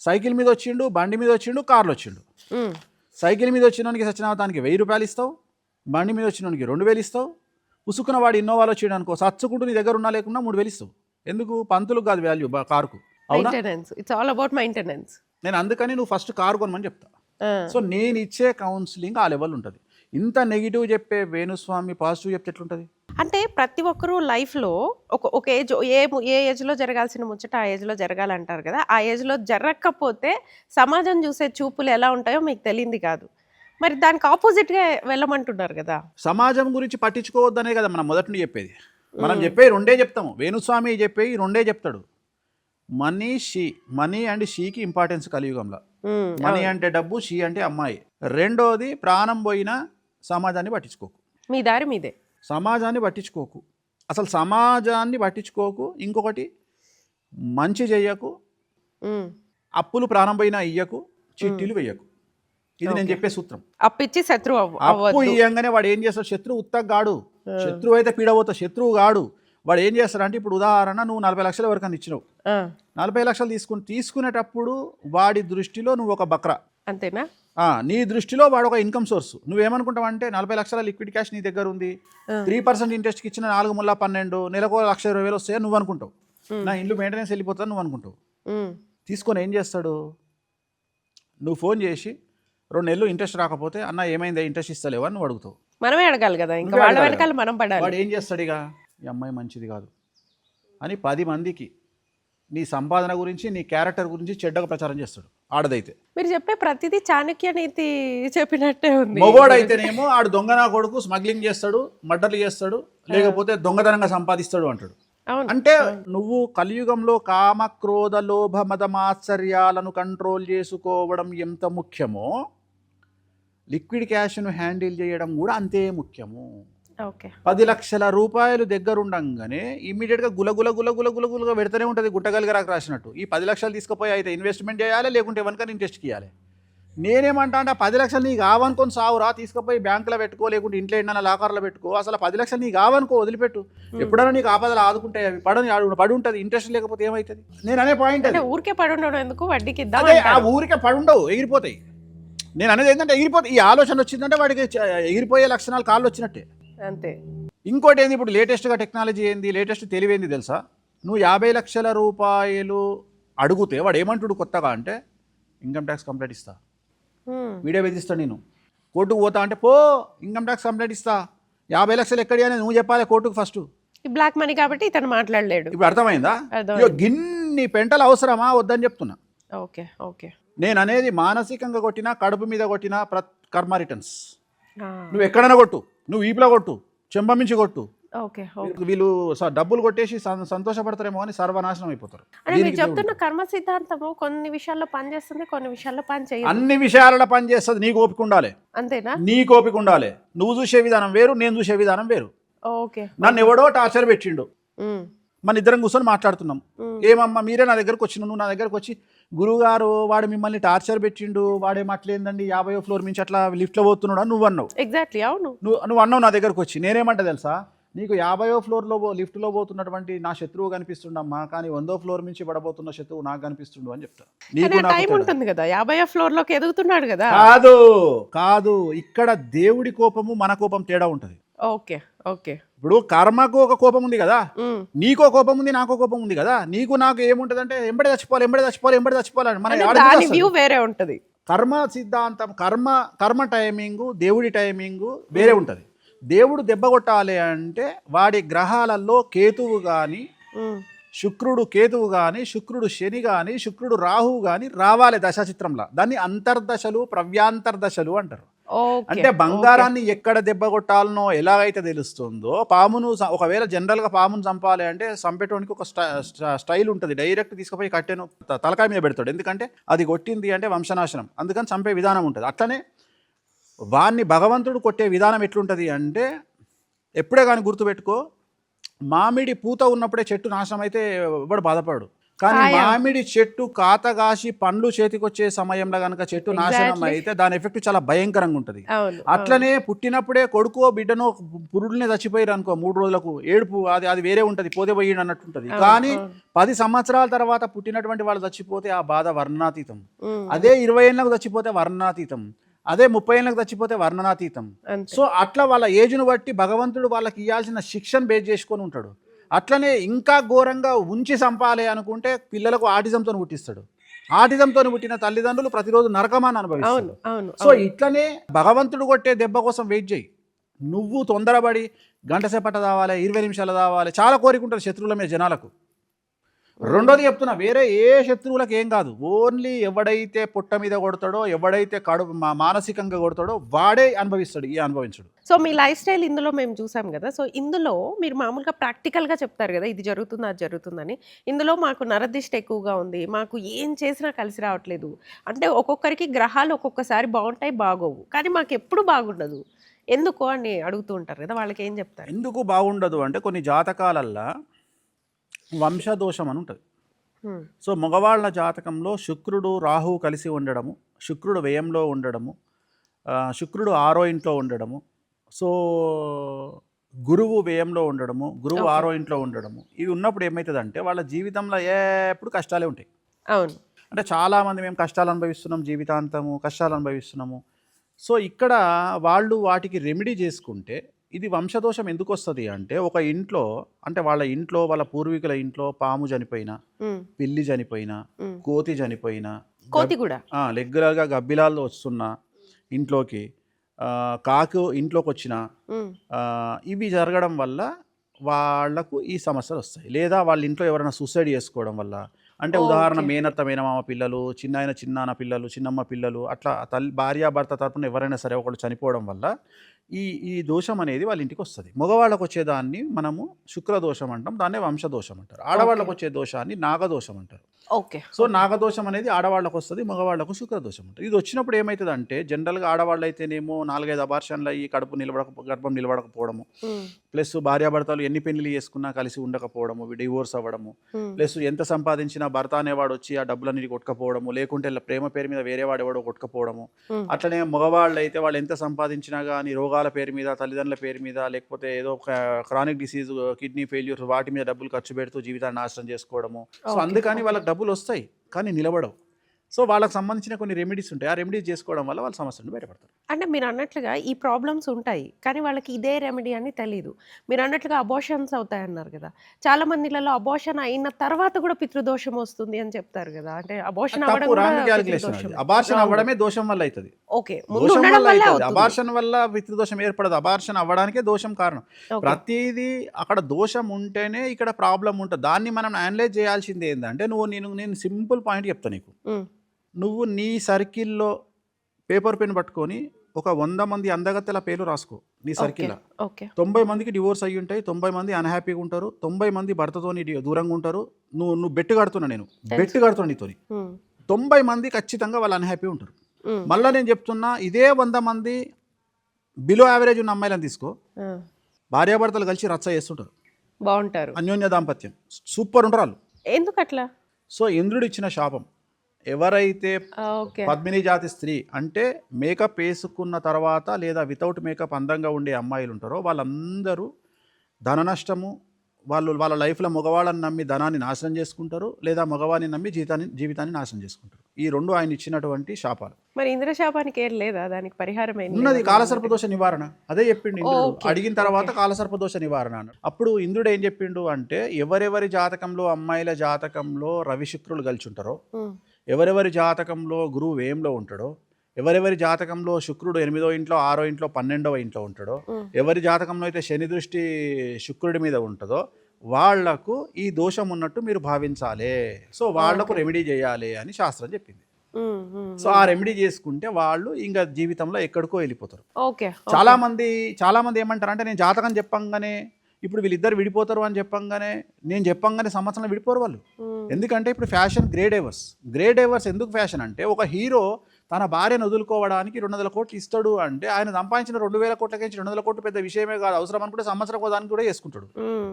సైకిల్ మీద వచ్చిండు, బండి మీద వచ్చిండు, కార్లో వచ్చిండు. సైకిల్ మీద వచ్చినానికి సత్యనావతానికి 1000 రూపాయలు ఇస్తావు, బండి మీద వచ్చినానికి 2000 ఇస్తావు. ఉసుకున్న వాడు ఇన్నోవాలో వచ్చాడు అనుకో, సచ్చుకుంటూ నీ దగ్గర ఉన్నా లేకున్నా 3000 ఇస్తావు. ఎందుకు? పంతులకు కాదు వాల్యూ కారుకు. It's all about maintenance. నేను అందుకని నువ్వు ఫస్ట్ కారు కొనమని చెప్తా. సో నేను ఇచ్చే కౌన్సిలింగ్ ఆ లెవెల్ ఉంటుంది. ఇంత నెగిటివ్ చెప్పే వేణుస్వామి పాజిటివ్ చెప్తే ఎట్లుంటుంది? అంటే ప్రతి ఒక్కరూ లైఫ్లో ఒక ఏజ్, ఏ ఏజ్లో జరగాల్సిన ముచ్చట ఆ ఏజ్లో జరగాలంటారు కదా. ఆ ఏజ్లో జరగకపోతే సమాజం చూసే చూపులు ఎలా ఉంటాయో మీకు తెలియంది కాదు. మరి దానికి ఆపోజిట్గా వెళ్ళమంటున్నారు కదా. సమాజం గురించి పట్టించుకోవద్దనే కదా మనం మొదటి నుండి చెప్పేది. మనం చెప్పేది రెండే చెప్తాము. వేణుస్వామి చెప్పేవి రెండే చెప్తాడు. మనీ అండ్ షీకి ఇంపార్టెన్స్ కలియుగంలో. మనీ అంటే డబ్బు, షీ అంటే అమ్మాయి. రెండోది ప్రాణం పోయిన సమాజాన్ని పట్టించుకోకు. మీ దారి మీదే. సమాజాన్ని పట్టించుకోకు, అసలు సమాజాన్ని పట్టించుకోకు. ఇంకొకటి, మంచి చెయ్యకు, అప్పులు ప్రాణం పోయినా ఇయ్యకు, చిట్టీలు వెయ్యకు. ఇది నేను చెప్పే సూత్రం. అప్పిచ్చి శత్రువు అప్పు ఇయ్యంగానే వాడు ఏం చేస్తాడు? శత్రువు ఉత్తగాడు. శత్రువు అయితే పీడబోతా, శత్రువు గాడు. వాడు ఏం చేస్తాడంటే, ఇప్పుడు ఉదాహరణ నువ్వు 40 లక్షల వరకు ఇచ్చినావు, 40 లక్షలు తీసుకునేటప్పుడు వాడి దృష్టిలో నువ్వు ఒక బక్రా, అంతేనా? నీ దృష్టిలో వాడు ఒక ఇన్కమ్ సోర్స్. నువ్వేమనుకుంటావు అంటే 40 లక్షల లిక్విడ్ క్యాష్ నీ దగ్గర ఉంది, 3% ఇంట్రెస్ట్కి ఇచ్చిన 4 ముల్లా 12, నెలకు 1,20,000 వస్తాయని నువ్వు అనుకుంటావు. నా ఇంట్లో మెయింటెనెన్స్ వెళ్ళిపోతుంది నువ్వు అనుకుంటావు. తీసుకొని ఏం చేస్తాడు? నువ్వు ఫోన్ చేసి 2 నెలలు ఇంట్రెస్ట్ రాకపోతే, అన్న ఏమైందా, ఇంట్రెస్ట్ ఇస్తలేవా అని నువ్వు అడుగుతావు. మనమే అడగాలి కదా, ఇంకా వాళ్ళ వెనకాల మనం పడాలి. వాడు ఏం చేస్తాడు? ఇక ఈ అమ్మాయి మంచిది కాదు అని 10 మందికి నీ సంపాదన గురించి, నీ క్యారెక్టర్ గురించి చెడ్డగా ప్రచారం చేస్తాడు. ఆడదైతే మీరు చెప్పే ప్రతిదీ చాణక్య నీతి చెప్పినట్టే ఉంది. మగవాడైతేనేమో ఆడు దొంగనా కొడుకు, స్మగ్లింగ్ చేస్తాడు, మర్డర్లు చేస్తాడు, లేకపోతే దొంగతనంగా సంపాదిస్తాడు అంటాడు. అంటే నువ్వు కలియుగంలో కామ, క్రోధ, లోభ, మద, మాత్సర్యాలను కంట్రోల్ చేసుకోవడం ఎంత ముఖ్యమో, లిక్విడ్ క్యాష్ను హ్యాండిల్ చేయడం కూడా అంతే ముఖ్యము. 10 లక్షల రూపాయలు దగ్గరుండగానే ఇమ్మీడియట్గా గులగులగా పెడతానే ఉంటుంది, గుట్టగలిగా రాసినట్టు. ఈ 10 లక్షలు తీసుకుపోయి అయితే ఇన్వెస్ట్మెంట్ చేయాలి, లేకుంటే ఎవరికైనా ఇంట్రెస్ట్కి ఇవ్వాలి. నేనేమంటా అంటే, 10 లక్షలు నీకు కావనుకొని సావురా, తీసుకుపోయి బ్యాంకులో పెట్టుకో, లేకుంటే ఇంట్లో ఏదైనా లాకర్లో పెట్టుకో. అసలు 10 లక్షలు నీకు కావనుకో, వదిలిపెట్టు. ఎప్పుడైనా నీకు ఆపదలు ఆదుకుంటాయి, అవి పడి ఉంటుంది. ఇంట్రెస్ట్ లేకపోతే ఏమవుతుంది? నేను అనే పాయింట్ అది. ఊరికే పడి ఉండడం ఎందుకు, వడ్డీకి ఆ ఊరికే పడి ఉండవు, ఎగిరిపోతాయి. నేను అనేది ఏంటంటే, ఎగిరిపోతాయి. ఈ ఆలోచన వచ్చిందంటే వాడికి ఎగిరిపోయే లక్షణాలు కాళ్ళు వచ్చినట్టే, అంతే. ఇంకోటి ఏంది, ఇప్పుడు లేటెస్ట్గా టెక్నాలజీ ఏంది, లేటెస్ట్ తెలివేంది తెలుసా? నువ్వు 50 లక్షల రూపాయలు అడిగితే వాడు ఏమంటుడు కొత్తగా అంటే, ఇన్కమ్ ట్యాక్స్ కంప్లైంట్ ఇస్తా, వీడియో బెదిరిస్తాడు. నేను కోర్టుకు పోతా అంటే, పో ఇన్కమ్ ట్యాక్స్ కంప్లైంట్ ఇస్తా. 50 లక్షలు ఎక్కడి అని నువ్వు చెప్పాలి కోర్టుకు ఫస్ట్. బ్లాక్ మనీ కాబట్టి ఇతను మాట్లాడలేడు. ఇప్పుడు అర్థమైందా? గిన్ని పెంటలు అవసరమా వద్దని చెప్తున్నా. ఓకే. నేను అనేది మానసికంగా కొట్టినా, కడుపు మీద కొట్టినా, కర్మ రిటర్న్స్. నువ్వు ఎక్కడైనా కొట్టు, నువ్వు ఈపులో కొట్టు, చెంపమించి కొట్టు, వీళ్ళు డబ్బులు కొట్టేసి సంతోషపడతారేమో అని సర్వనాశనం అయిపోతారు. చెప్తున్న కర్మ సిద్ధాంతము కొన్ని విషయాల్లో పనిచేస్తుంది, కొన్ని విషయాల్లో పని చేయదు. అన్ని విషయాలలో పని చేస్తుంది. నీకు ఓపిక ఉండాలి, అంతేనా? నీకు ఓపిక ఉండాలి. నువ్వు చూసే విధానం వేరు, నేను చూసే విధానం వేరు. నన్ను ఎవడో టార్చర్ పెట్టిండు, మన ఇద్దరం కూర్చొని మాట్లాడుతున్నాం. ఏమమ్మా మీరే నా దగ్గరకు వచ్చిన, నువ్వు నా దగ్గరకు వచ్చి, గురువుగారు వాడు మిమ్మల్ని టార్చర్ పెట్టిండు, వాడే మాట్లేందండి 50వ ఫ్లోర్ నుంచి అట్లా లిఫ్ట్లో పోతున్నాడు అని నువ్వు అన్నావు. ఎగ్జాక్ట్లీ, అవును. నువ్వు అన్నావు నా దగ్గరకు వచ్చి. నేనేమంటా తెలుసా, నీకు 50వ ఫ్లోర్లో లిఫ్ట్లో పోతున్నటువంటి నా శత్రువు కనిపిస్తుండమ్మా, కానీ 100వ ఫ్లోర్ నుంచి పడబోతున్న శత్రువు నాకు కనిపిస్తుండు అని చెప్తా. నీకు ఉంటుంది కదా, 50వ ఫ్లోర్లోకి ఎదుగుతున్నాడు కదా. కాదు, ఇక్కడ దేవుడి కోపము మన కోపం తేడా ఉంటుంది. ఓకే. ఇప్పుడు కర్మకు ఒక కోపం ఉంది కదా, నీకో కోపం ఉంది, నాకో కోపం ఉంది కదా. నీకు నాకు ఏముంటది అంటే, ఎంబడి చచ్చిపోవాలి మన వ్యూ వేరే ఉంటది. కర్మ సిద్ధాంతం, కర్మ టైమింగు, దేవుడి టైమింగు వేరే ఉంటుంది. దేవుడు దెబ్బ కొట్టాలి అంటే వాడి గ్రహాలలో కేతువు కానీ, శుక్రుడు కేతువు కానీ, శుక్రుడు శని కానీ, శుక్రుడు రాహువు కానీ రావాలి దశాచిత్రంలో. దాన్ని అంతర్దశలు, ప్రవ్యాంతర్దశలు అంటారు. అంటే బంగారాన్ని ఎక్కడ దెబ్బ కొట్టాలనో ఎలాగైతే తెలుస్తుందో, పామును ఒకవేళ జనరల్గా పామును చంపాలి అంటే చంపేటోనికి ఒక స్టైల్ ఉంటుంది. డైరెక్ట్ తీసుకుపోయి కట్టెను తలకాయ మీద పెడతాడు, ఎందుకంటే అది కొట్టింది అంటే వంశనాశనం, అందుకని చంపే విధానం ఉంటుంది. అట్లనే వాణ్ణి భగవంతుడు కొట్టే విధానం ఎట్లుంటుంది అంటే, ఎప్పుడే కానీ గుర్తుపెట్టుకో, మామిడి పూత ఉన్నప్పుడే చెట్టు నాశనం అయితే ఎవడు బాధపడు, కానీ మామిడి చెట్టు కాతగాసి పండ్లు చేతికొచ్చే సమయంలో కనుక చెట్టు నాశనం అయితే దాని ఎఫెక్ట్ చాలా భయంకరంగా ఉంటుంది. అట్లనే పుట్టినప్పుడే కొడుకో బిడ్డనో పురుడునే చచ్చిపోయారు అనుకో, 3 రోజులకు ఏడుపు అది వేరే ఉంటుంది, పోతే పోయిండు అన్నట్టు ఉంటుంది. కానీ 10 సంవత్సరాల తర్వాత పుట్టినటువంటి వాళ్ళు చచ్చిపోతే ఆ బాధ వర్ణాతీతం. అదే 20 ఏళ్ళకు చచ్చిపోతే వర్ణాతీతం, అదే 30 ఏళ్ళకి చచ్చిపోతే వర్ణనాతీతం. సో అట్లా వాళ్ళ ఏజ్ను బట్టి భగవంతుడు వాళ్ళకి ఇవ్వాల్సిన శిక్షను బేస్ చేసుకొని ఉంటాడు. అట్లనే ఇంకా ఘోరంగా ఉంచి చంపాలి అనుకుంటే పిల్లలకు ఆటిజంతో పుట్టిస్తాడు. ఆటిజంతో పుట్టిన తల్లిదండ్రులు ప్రతిరోజు నరకమాన్ని అనుభవిస్తారు. సో ఇట్లనే భగవంతుడు కొట్టే దెబ్బ కోసం వెయిట్ చేయి. నువ్వు తొందరపడి గంట సేపట దావాలి, 20 నిమిషాలు దావాలి, చాలా కోరిక ఉంటుంది శత్రువుల మీద జనాలకు. రెండోది చెప్తున్నా, వేరే ఏ శత్రువులకు ఏం కాదు, ఓన్లీ ఎవడైతే పుట్ట మీద కొడతాడో, ఎవడైతే మానసికంగా కొడతాడో వాడే అనుభవిస్తాడు, ఈ అనుభవించడు. సో మీ లైఫ్ స్టైల్ ఇందులో మేము చూసాం కదా, సో ఇందులో మీరు మామూలుగా ప్రాక్టికల్గా చెప్తారు కదా, ఇది జరుగుతుంది అది జరుగుతుందని. ఇందులో మాకు నరదిష్ట ఎక్కువగా ఉంది, మాకు ఏం చేసినా కలిసి రావట్లేదు అంటే, ఒక్కొక్కరికి గ్రహాలు ఒక్కొక్కసారి బాగుంటాయి బాగోవు, కానీ మాకు ఎప్పుడు బాగుండదు ఎందుకు అని అడుగుతూ ఉంటారు కదా, వాళ్ళకి ఏం చెప్తారు? ఎందుకు బాగుండదు అంటే, కొన్ని జాతకాలల్లో వంశదోషం అని ఉంటుంది. సో మగవాళ్ళ జాతకంలో శుక్రుడు రాహువు కలిసి ఉండడము, శుక్రుడు వ్యయంలో ఉండడము, శుక్రుడు 6వ ఇంట్లో ఉండడము, సో గురువు వ్యయంలో ఉండడము, గురువు 6వ ఇంట్లో ఉండడము, ఇవి ఉన్నప్పుడు ఏమవుతుందంటే వాళ్ళ జీవితంలో ఎప్పుడు కష్టాలే ఉంటాయి. అవును, అంటే చాలామంది మేము కష్టాలు అనుభవిస్తున్నాం, జీవితాంతము కష్టాలు అనుభవిస్తున్నాము. సో ఇక్కడ వాళ్ళు వాటికి రెమెడీ చేసుకుంటే, ఇది వంశదోషం ఎందుకు వస్తుంది అంటే, ఒక ఇంట్లో అంటే వాళ్ళ ఇంట్లో, వాళ్ళ పూర్వీకుల ఇంట్లో పాము చనిపోయినా, పిల్లి చనిపోయినా, కోతి చనిపోయినా, కోతి కూడా రెగ్యులర్గా గబ్బిలాలు వస్తున్నా ఇంట్లోకి, కాకు ఇంట్లోకి వచ్చిన, ఇవి జరగడం వల్ల వాళ్లకు ఈ సమస్యలు వస్తాయి. లేదా వాళ్ళ ఇంట్లో ఎవరైనా సూసైడ్ చేసుకోవడం వల్ల, అంటే ఉదాహరణ మేనత్త మేనమామ పిల్లలు, చిన్నాన్న పిల్లలు, చిన్నమ్మ పిల్లలు, అట్లా భార్యాభర్త తరపున ఎవరైనా సరే ఒకళ్ళు చనిపోవడం వల్ల ఈ దోషం అనేది వాళ్ళ ఇంటికి వస్తుంది. మగవాళ్ళకు వచ్చేదాన్ని మనము శుక్రదోషం అంటాం, దాన్నే వంశదోషం అంటారు. ఆడవాళ్ళకు వచ్చే దోషాన్ని నాగదోషం అంటారు. ఓకే. సో నాగదోషం అనేది ఆడవాళ్ళకు వస్తుంది, మగవాళ్ళకు శుక్రదోషం ఉంటుంది. ఇది వచ్చినప్పుడు ఏమవుతుంది అంటే, జనరల్గా ఆడవాళ్ళు అయితేనేమో 4-5 అబార్షన్లు అయ్యి గర్భం నిలబడకపోవడము, ప్లస్ భార్యాభర్తలు ఎన్ని పెళ్లి చేసుకున్నా కలిసి ఉండకపోవడము, డివోర్స్ అవ్వడము, ప్లస్ ఎంత సంపాదించినా భర్త అనేవాడు వచ్చి ఆ డబ్బులన్నీ కొట్టుకపోవడము, లేకుంటే ప్రేమ పేరు మీద వేరే వాడు ఎవడో కొట్టుకపోవడము. అట్లనే మగవాళ్ళు అయితే వాళ్ళు ఎంత సంపాదించినా కానీ రోగాల పేరు మీద, తల్లిదండ్రుల పేరు మీద, లేకపోతే ఏదో క్రానిక్ డిసీజ్, కిడ్నీ ఫెయిల్యూర్, వాటి మీద డబ్బులు ఖర్చు పెడుతూ జీవితాన్ని నాశనం చేసుకోవడము. సో అందుకని వాళ్ళకి డబ్బులు వస్తాయి కానీ నిలబడవు. సో వాళ్ళకి సంబంధించిన కొన్ని రెమెడీస్ ఉంటాయి, ఆ రెమెడీస్ చేసుకోవడం వల్ల వాళ్ళ సమస్య నుండి బయటపడతారు. అంటే మీరు అన్నట్లుగా ఈ ప్రాబ్లమ్స్ ఉంటాయి కానీ వాళ్ళకి ఇదే రెమెడీ అని తెలియదు. మీరు అన్నట్లుగా అబార్షన్స్ అవుతాయి అన్నారు కదా, చాలా మందిలలో అబార్షన్ అయిన తర్వాత కూడా పితృదోషం వస్తుంది అని చెప్తారు కదా, అంటే అబార్షన్ అవ్వడమే దోషం వల్ల అవుతుంది. ఓకే, అబార్షన్ వల్ల పితృదోషం ఏర్పడదు, అబార్షన్ అవ్వడానికే దోషం కారణం. ప్రతిదీ అక్కడ దోషం ఉంటేనే ఇక్కడ ప్రాబ్లం ఉంటుంది. దాన్ని మనం అనలైజ్ చేయాల్సింది ఏంటంటే, నేను సింపుల్ పాయింట్ చెప్తాను నీకు. నువ్వు నీ సర్కిల్లో పేపర్ పెన్ పట్టుకొని ఒక 100 మంది అందగత్తెల పేర్లు రాసుకో నీ సర్కిల్లో. 90 మందికి డివోర్స్ అయ్యి ఉంటాయి, 90 మంది అన్హ్యాపీగా ఉంటారు, 90 మంది భర్తతో దూరంగా ఉంటారు. నువ్వు బెట్టు కడుతున్నా, నేను బెట్టు కడుతున్నా నీతోని, 90 మంది ఖచ్చితంగా వాళ్ళు అన్హ్యాపీ ఉంటారు. మళ్ళీ నేను చెప్తున్నా, ఇదే 100 మంది బిలో యావరేజ్ ఉన్న అమ్మాయిలను తీసుకో, భార్యాభర్తలు కలిసి రచ్చ చేస్తుంటారు, బాగుంటారు, అన్యోన్య దాంపత్యం సూపర్ ఉంటారు వాళ్ళు. ఎందుకు అట్లా? సో ఇంద్రుడు ఇచ్చిన శాపం. ఎవరైతే పద్మిని జాతి స్త్రీ అంటే మేకప్ వేసుకున్న తర్వాత లేదా వితౌట్ మేకప్ అందంగా ఉండే అమ్మాయిలు ఉంటారో వాళ్ళందరూ ధన నష్టము, వాళ్ళ లైఫ్లో మగవాళ్ళని నమ్మి ధనాన్ని నాశనం చేసుకుంటారు, లేదా మగవాడిని నమ్మి జీవితాన్ని నాశనం చేసుకుంటారు. ఈ రెండు ఆయన ఇచ్చినటువంటి శాపాలు. మరి ఇంద్రశాపానికి ఏం లేదా, దానికి పరిహారం ఉన్నది, కాలసర్పదోష నివారణ. అదే చెప్పిండు ఇంద్రుడు. అడిగిన తర్వాత కాలసర్పదోష నివారణ అన్నాడు. అప్పుడు ఇంద్రుడు ఏం చెప్పిండు అంటే, ఎవరెవరి జాతకంలో, అమ్మాయిల జాతకంలో రవి శుక్రులు కలిసి ఉంటారో, ఎవరెవరి జాతకంలో గురువు వ్యయంలో ఉంటాడో, ఎవరెవరి జాతకంలో శుక్రుడు 8వ ఇంట్లో 6వ ఇంట్లో 12వ ఇంట్లో ఉంటాడో, ఎవరి జాతకంలో అయితే శని దృష్టి శుక్రుడి మీద ఉంటుందో వాళ్లకు ఈ దోషం ఉన్నట్టు మీరు భావించాలి. సో వాళ్లకు రెమెడీ చేయాలి అని శాస్త్రం చెప్పింది. సో ఆ రెమెడీ చేసుకుంటే వాళ్ళు ఇంకా జీవితంలో ఎక్కడికో వెళ్ళిపోతారు. ఓకే. చాలా మంది ఏమంటారు అంటే, నేను జాతకం చెప్పంగానే ఇప్పుడు వీళ్ళిద్దరు విడిపోతారు అని నేను చెప్పంగానే సంవత్సరం విడిపోరు వాళ్ళు. ఎందుకంటే ఇప్పుడు ఫ్యాషన్ గ్రే డైవర్స్ ఎందుకు ఫ్యాషన్ అంటే, ఒక హీరో తన భార్యను వదులుకోవడానికి 200 కోట్లు ఇస్తాడు అంటే, ఆయన సంపాదించిన 2000 కోట్లకి 200 కోట్లు పెద్ద విషయమే కాదు. అవసరం అనుకుంటే సంవత్సరం దానికి కూడా చేసుకుంటాడు.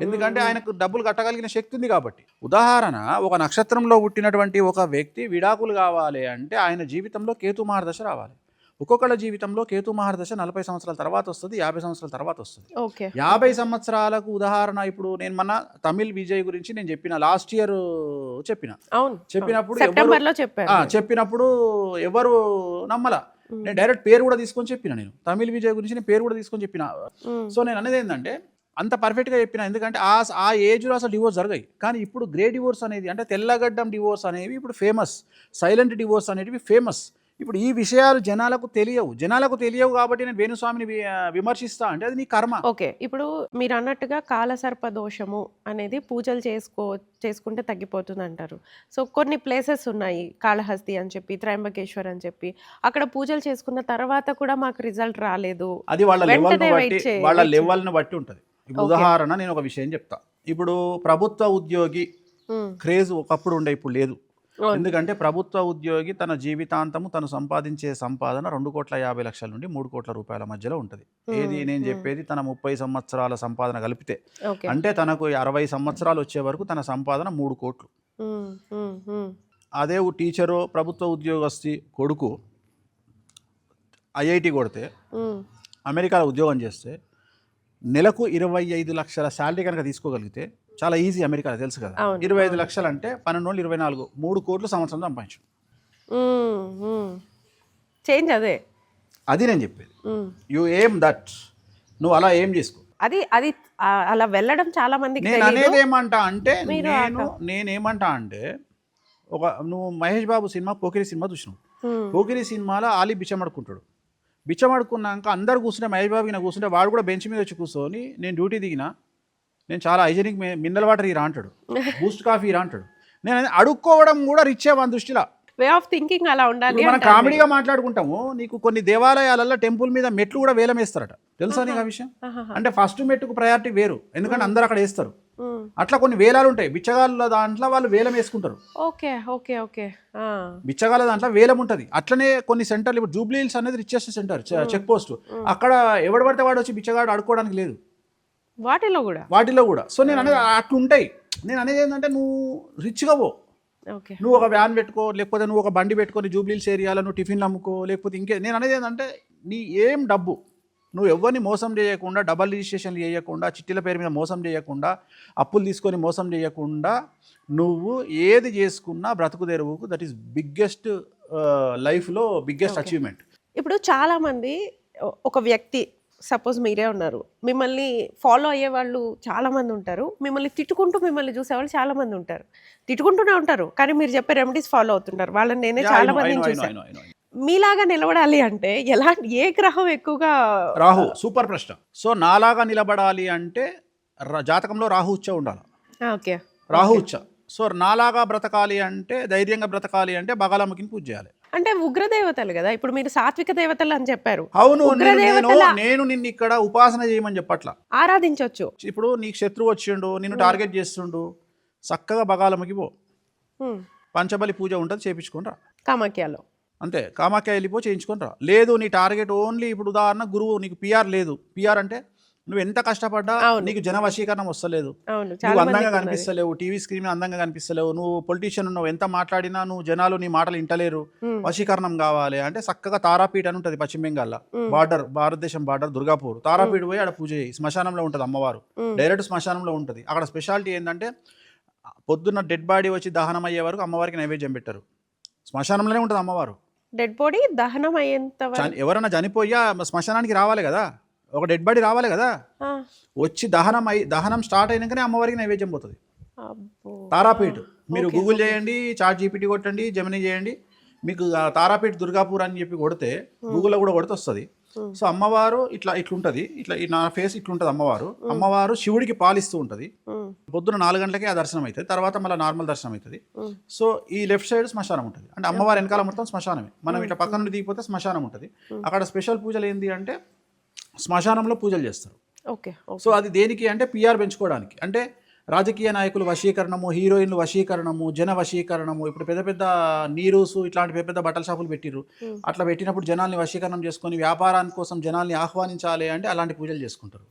ఎందుకంటే ఆయనకు డబ్బులు కట్టగలిగిన శక్తి ఉంది కాబట్టి. ఉదాహరణ, ఒక నక్షత్రంలో పుట్టినటువంటి ఒక వ్యక్తి విడాకులు కావాలి అంటే ఆయన జీవితంలో కేతు మహర్దశ రావాలి. ఒక్కొక్కళ్ళ జీవితంలో కేతు మహర్దశ 40 సంవత్సరాల తర్వాత వస్తుంది, 50 సంవత్సరాల తర్వాత వస్తుంది. 50 సంవత్సరాలకు ఉదాహరణ, ఇప్పుడు నేను మన తమిళ్ విజయ్ గురించి నేను చెప్పిన లాస్ట్ ఇయర్ చెప్పినప్పుడు ఎవరు నమ్మల. నేను డైరెక్ట్ పేరు కూడా తీసుకొని చెప్పిన. నేను తమిళ్ విజయ్ గురించి నేను పేరు కూడా తీసుకొని చెప్పిన. సో నేను అనేది ఏంటంటే, అంత పర్ఫెక్ట్గా చెప్పిన. ఎందుకంటే ఆ ఏజ్లో అసలు డివోర్స్ జరగాయి. కానీ ఇప్పుడు గ్రే డివోర్స్ అనేది, అంటే తెల్లగడ్డం డివోర్స్ అనేవి ఇప్పుడు ఫేమస్, సైలెంట్ డివోర్స్ అనేవి ఫేమస్. ఇప్పుడు ఈ విషయాలు జనాలకు తెలియవు కాబట్టి నేను వేణుస్వామిని విమర్శిస్తా అంటే అది నీ కర్మ. ఓకే. ఇప్పుడు మీరు అన్నట్టుగా కాలసర్ప దోషము అనేది పూజలు చేసుకుంటే తగ్గిపోతుంది అంటారు. సో కొన్ని ప్లేసెస్ ఉన్నాయి, కాళహస్తి అని చెప్పి, త్రయంబకేశ్వర్ అని చెప్పి, అక్కడ పూజలు చేసుకున్న తర్వాత కూడా మాకు రిజల్ట్ రాలేదు. అది వాళ్ళ లెవెల్ని బట్టి ఉంటుంది. ఇప్పుడు ఉదాహరణ, నేను ఒక విషయం చెప్తా. ఇప్పుడు ప్రభుత్వ ఉద్యోగి క్రేజ్ ఒకప్పుడు ఉండే, ఇప్పుడు లేదు. ఎందుకంటే ప్రభుత్వ ఉద్యోగి తన జీవితాంతము తను సంపాదించే సంపాదన 2,50,00,000 నుండి 3 కోట్ల రూపాయల మధ్యలో ఉంటుంది. ఏది నేను చెప్పేది, తన 30 సంవత్సరాల సంపాదన కలిపితే. అంటే తనకు 60 సంవత్సరాలు వచ్చే వరకు తన సంపాదన 3 కోట్లు. అదే టీచరు, ప్రభుత్వ ఉద్యోగస్తుడి కొడుకు ఐఐటి కొడితే, అమెరికాలో ఉద్యోగం చేస్తే నెలకు 25 లక్షల శాలరీ కనుక తీసుకోగలిగితే, చాలా ఈజీ అమెరికాలో తెలుసు కదా, 25 లక్షలు అంటే 12 24 3 కోట్లు సంవత్సరం సంపాదించు. చేంజ్ అది నేను చెప్పేది. యు ఎయిమ్ దట్, నువ్వు అలా ఏం చేసుకో. అది అలా వెళ్ళడం చాలా మందికి. నేను అనేది ఏమంటా అంటే, నేనేమంటా అంటే, నువ్వు మహేష్ బాబు సినిమా పోకిరి సినిమా చూసినావు. పోకిరి సినిమాలో ఆలీ బిచ్చమడుకున్నాక అందరు కూర్చుంటే, మహేష్ బాబు కూర్చుంటే వాడు కూడా బెంచ్ మీద వచ్చి కూర్చొని, నేను డ్యూటీ దిగినా, నేను చాలా హైజెనిక్ మినరల్ వాటర్ ఇరా అంటాడు, బూస్ట్ కాఫీ ఇరా అంటాడు. నేను అడుక్కోవడం కూడా రిచ్చే మన దృష్టిలో. వే ఆఫ్ థింకింగ్ అలా ఉండాలి. మనం కామెడీగా మాట్లాడుకుంటాము. నీకు కొన్ని దేవాలయాలలో టెంపుల్ మీద మెట్లు కూడా వేలం వేస్తారట, తెలుసా నీకు ఆ విషయం? అంటే ఫస్ట్ మెట్టుకు ప్రయారిటీ వేరు, ఎందుకంటే అందరు అక్కడ వేస్తారు. అట్లా కొన్ని వేలాలు ఉంటాయి. బిచ్చగాళ్ళ దాంట్లో వాళ్ళు వేలం వేసుకుంటారు. బిచ్చగాళ్ళ దాంట్లో వేలం ఉంటుంది. అట్లనే కొన్ని సెంటర్లు, ఇప్పుడు జూబ్లీ హిల్స్ అనేది రిచెస్ట్ సెంటర్, చెక్ పోస్ట్. అక్కడ ఎవడు పడితే వాడు వచ్చి బిచ్చగాడు ఆడుకోవడానికి లేదు, వాటిలో కూడా. సో నేను అనేది అట్లుంటాయి. నేను అనేది ఏంటంటే, నువ్వు రిచ్గా పో, నువ్వు ఒక వ్యాన్ పెట్టుకో, లేకపోతే నువ్వు ఒక బండి పెట్టుకొని జూబ్లీహిల్స్ ఏరియాలో నువ్వు టిఫిన్లు అమ్ముకో, లేకపోతే నేను అనేది ఏంటంటే, నీ ఏం డబ్బు నువ్వు ఎవరిని మోసం చేయకుండా, డబల్ రిజిస్ట్రేషన్లు చేయకుండా, చిట్టీల పేరు మీద మోసం చేయకుండా, అప్పులు తీసుకొని మోసం చేయకుండా, నువ్వు ఏది చేసుకున్నా బ్రతుకు తెరువుకు, దట్ ఈస్ బిగ్గెస్ట్ లైఫ్లో బిగ్గెస్ట్ అచీవ్మెంట్. ఇప్పుడు చాలామంది, ఒక వ్యక్తి సపోజ్ మీరే ఉన్నారు, మిమ్మల్ని ఫాలో అయ్యే వాళ్ళు చాలామంది ఉంటారు, మిమ్మల్ని తిట్టుకుంటూ మిమ్మల్ని చూసేవాళ్ళు చాలామంది ఉంటారు, తిట్టుకుంటూనే ఉంటారు, కానీ మీరు చెప్పే రెమెడీస్ ఫాలో అవుతుంటారు. వాళ్ళని నేనే చాలా మందిని చూసాను. మీలాగా నిలబడాలి అంటే ఏ గ్రహం ఎక్కువగా? రాహు. సూపర్ ప్రశ్న. సో నాలాగా నిలబడాలి అంటే జాతకంలో రాహు ఉచ్చ ఉండాలి. రాహు ఉచ్చ. సో నాలాగా బ్రతకాలి అంటే, ధైర్యంగా బ్రతకాలి అంటే బగాలమ్మకిని పూజ చేయాలి. అంటే ఉగ్రదేవతలు కదా, ఇప్పుడు మీరు సాత్విక దేవతలు అని చెప్పారు. అవును, నేను నిన్ను ఇక్కడ ఉపాసన చేయమని చెప్పట్లా, ఆరాధించవచ్చు. ఇప్పుడు నీకు శత్రువు వచ్చిండు, నిన్ను టార్గెట్ చేస్తుండు, చక్కగా బగాలమ్మకి పో, పంచబలి పూజ ఉంటుంది, చేయించుకొని రా కామాఖ్యలో. అంతే, కామాఖ్య వెళ్ళిపో, చేయించుకొని రా. లేదు నీ టార్గెట్ ఓన్లీ, ఇప్పుడు ఉదాహరణ గురువు, నీకు పిఆర్ లేదు. పిఆర్ అంటే నువ్వు ఎంత కష్టపడ్డా నీకు జన వశీకరణం వస్తలేదు, నువ్వు అందంగా కనిపిస్తలేవు, టీవీ స్క్రీన్ మీద అందంగా కనిపిస్తలేవు, నువ్వు పొలిటీషియన్ ఉన్నావు, ఎంత మాట్లాడినా నువ్వు జనాలు నీ మాటలు వింటలేరు, వశీకరణం కావాలి అంటే చక్కగా తారాపీఠ అని ఉంటుంది పశ్చిమ బెంగాల్లో, బార్డర్, భారతదేశం బార్డర్, దుర్గాపూర్. తారాపీఠ పోయి ఆడ పూజ చేయి. శ్మశానంలో ఉంటుంది అమ్మవారు, డైరెక్ట్ శ్మశానంలో ఉంటుంది. అక్కడ స్పెషాలిటీ ఏంటంటే, పొద్దున్న డెడ్ బాడీ వచ్చి దహనం అయ్యే వరకు అమ్మవారికి నైవేద్యం పెట్టారు. శ్మశానంలోనే ఉంటుంది అమ్మవారు. డెడ్ బాడీ దహనం అయ్యేంత, ఎవరైనా చనిపోయా శ్మశానానికి రావాలి కదా, ఒక డెడ్ బాడీ రావాలి కదా, వచ్చి దహనం స్టార్ట్ అయినాకనే అమ్మవారికి నైవేద్యం పోతుంది. తారాపీఠ మీరు గూగుల్ చేయండి, చాట్ జీపీటీ కొట్టండి, జెమినీ చేయండి, మీకు తారాపేట దుర్గాపూర్ అని చెప్పి కొడితే గూగుల్లో కూడా కొడితే వస్తుంది. సో అమ్మవారు ఇట్లుంటది, నా ఫేస్ ఇట్లుంటది. అమ్మవారు శివుడికి పాలిస్తూ ఉంటది. పొద్దున 4 గంటలకే ఆ దర్శనం అవుతుంది, తర్వాత మళ్ళీ నార్మల్ దర్శనం అవుతుంది. సో ఈ లెఫ్ట్ సైడ్ శ్మశానం ఉంటుంది, అంటే అమ్మవారి వెనకాల మొత్తం శ్మశానమే. మనం ఇట్లా పక్కన నుండి దిగిపోతే శ్మశానం ఉంటుంది. అక్కడ స్పెషల్ పూజలు ఏంటి అంటే శ్మశానంలో పూజలు చేస్తారు. సో అది దేనికి అంటే పిఆర్ పెంచుకోవడానికి, అంటే రాజకీయ నాయకులు వశీకరణము, హీరోయిన్లు వశీకరణము, జన వశీకరణము. ఇప్పుడు పెద్ద పెద్ద నీరూస్ ఇట్లాంటి పెద్ద పెద్ద బట్టల షాపులు పెట్టిర్రు. అట్లా పెట్టినప్పుడు జనాల్ని వశీకరణం చేసుకొని వ్యాపారానికి కోసం జనాల్ని ఆహ్వానించాలి అంటే అలాంటి పూజలు చేసుకుంటారు.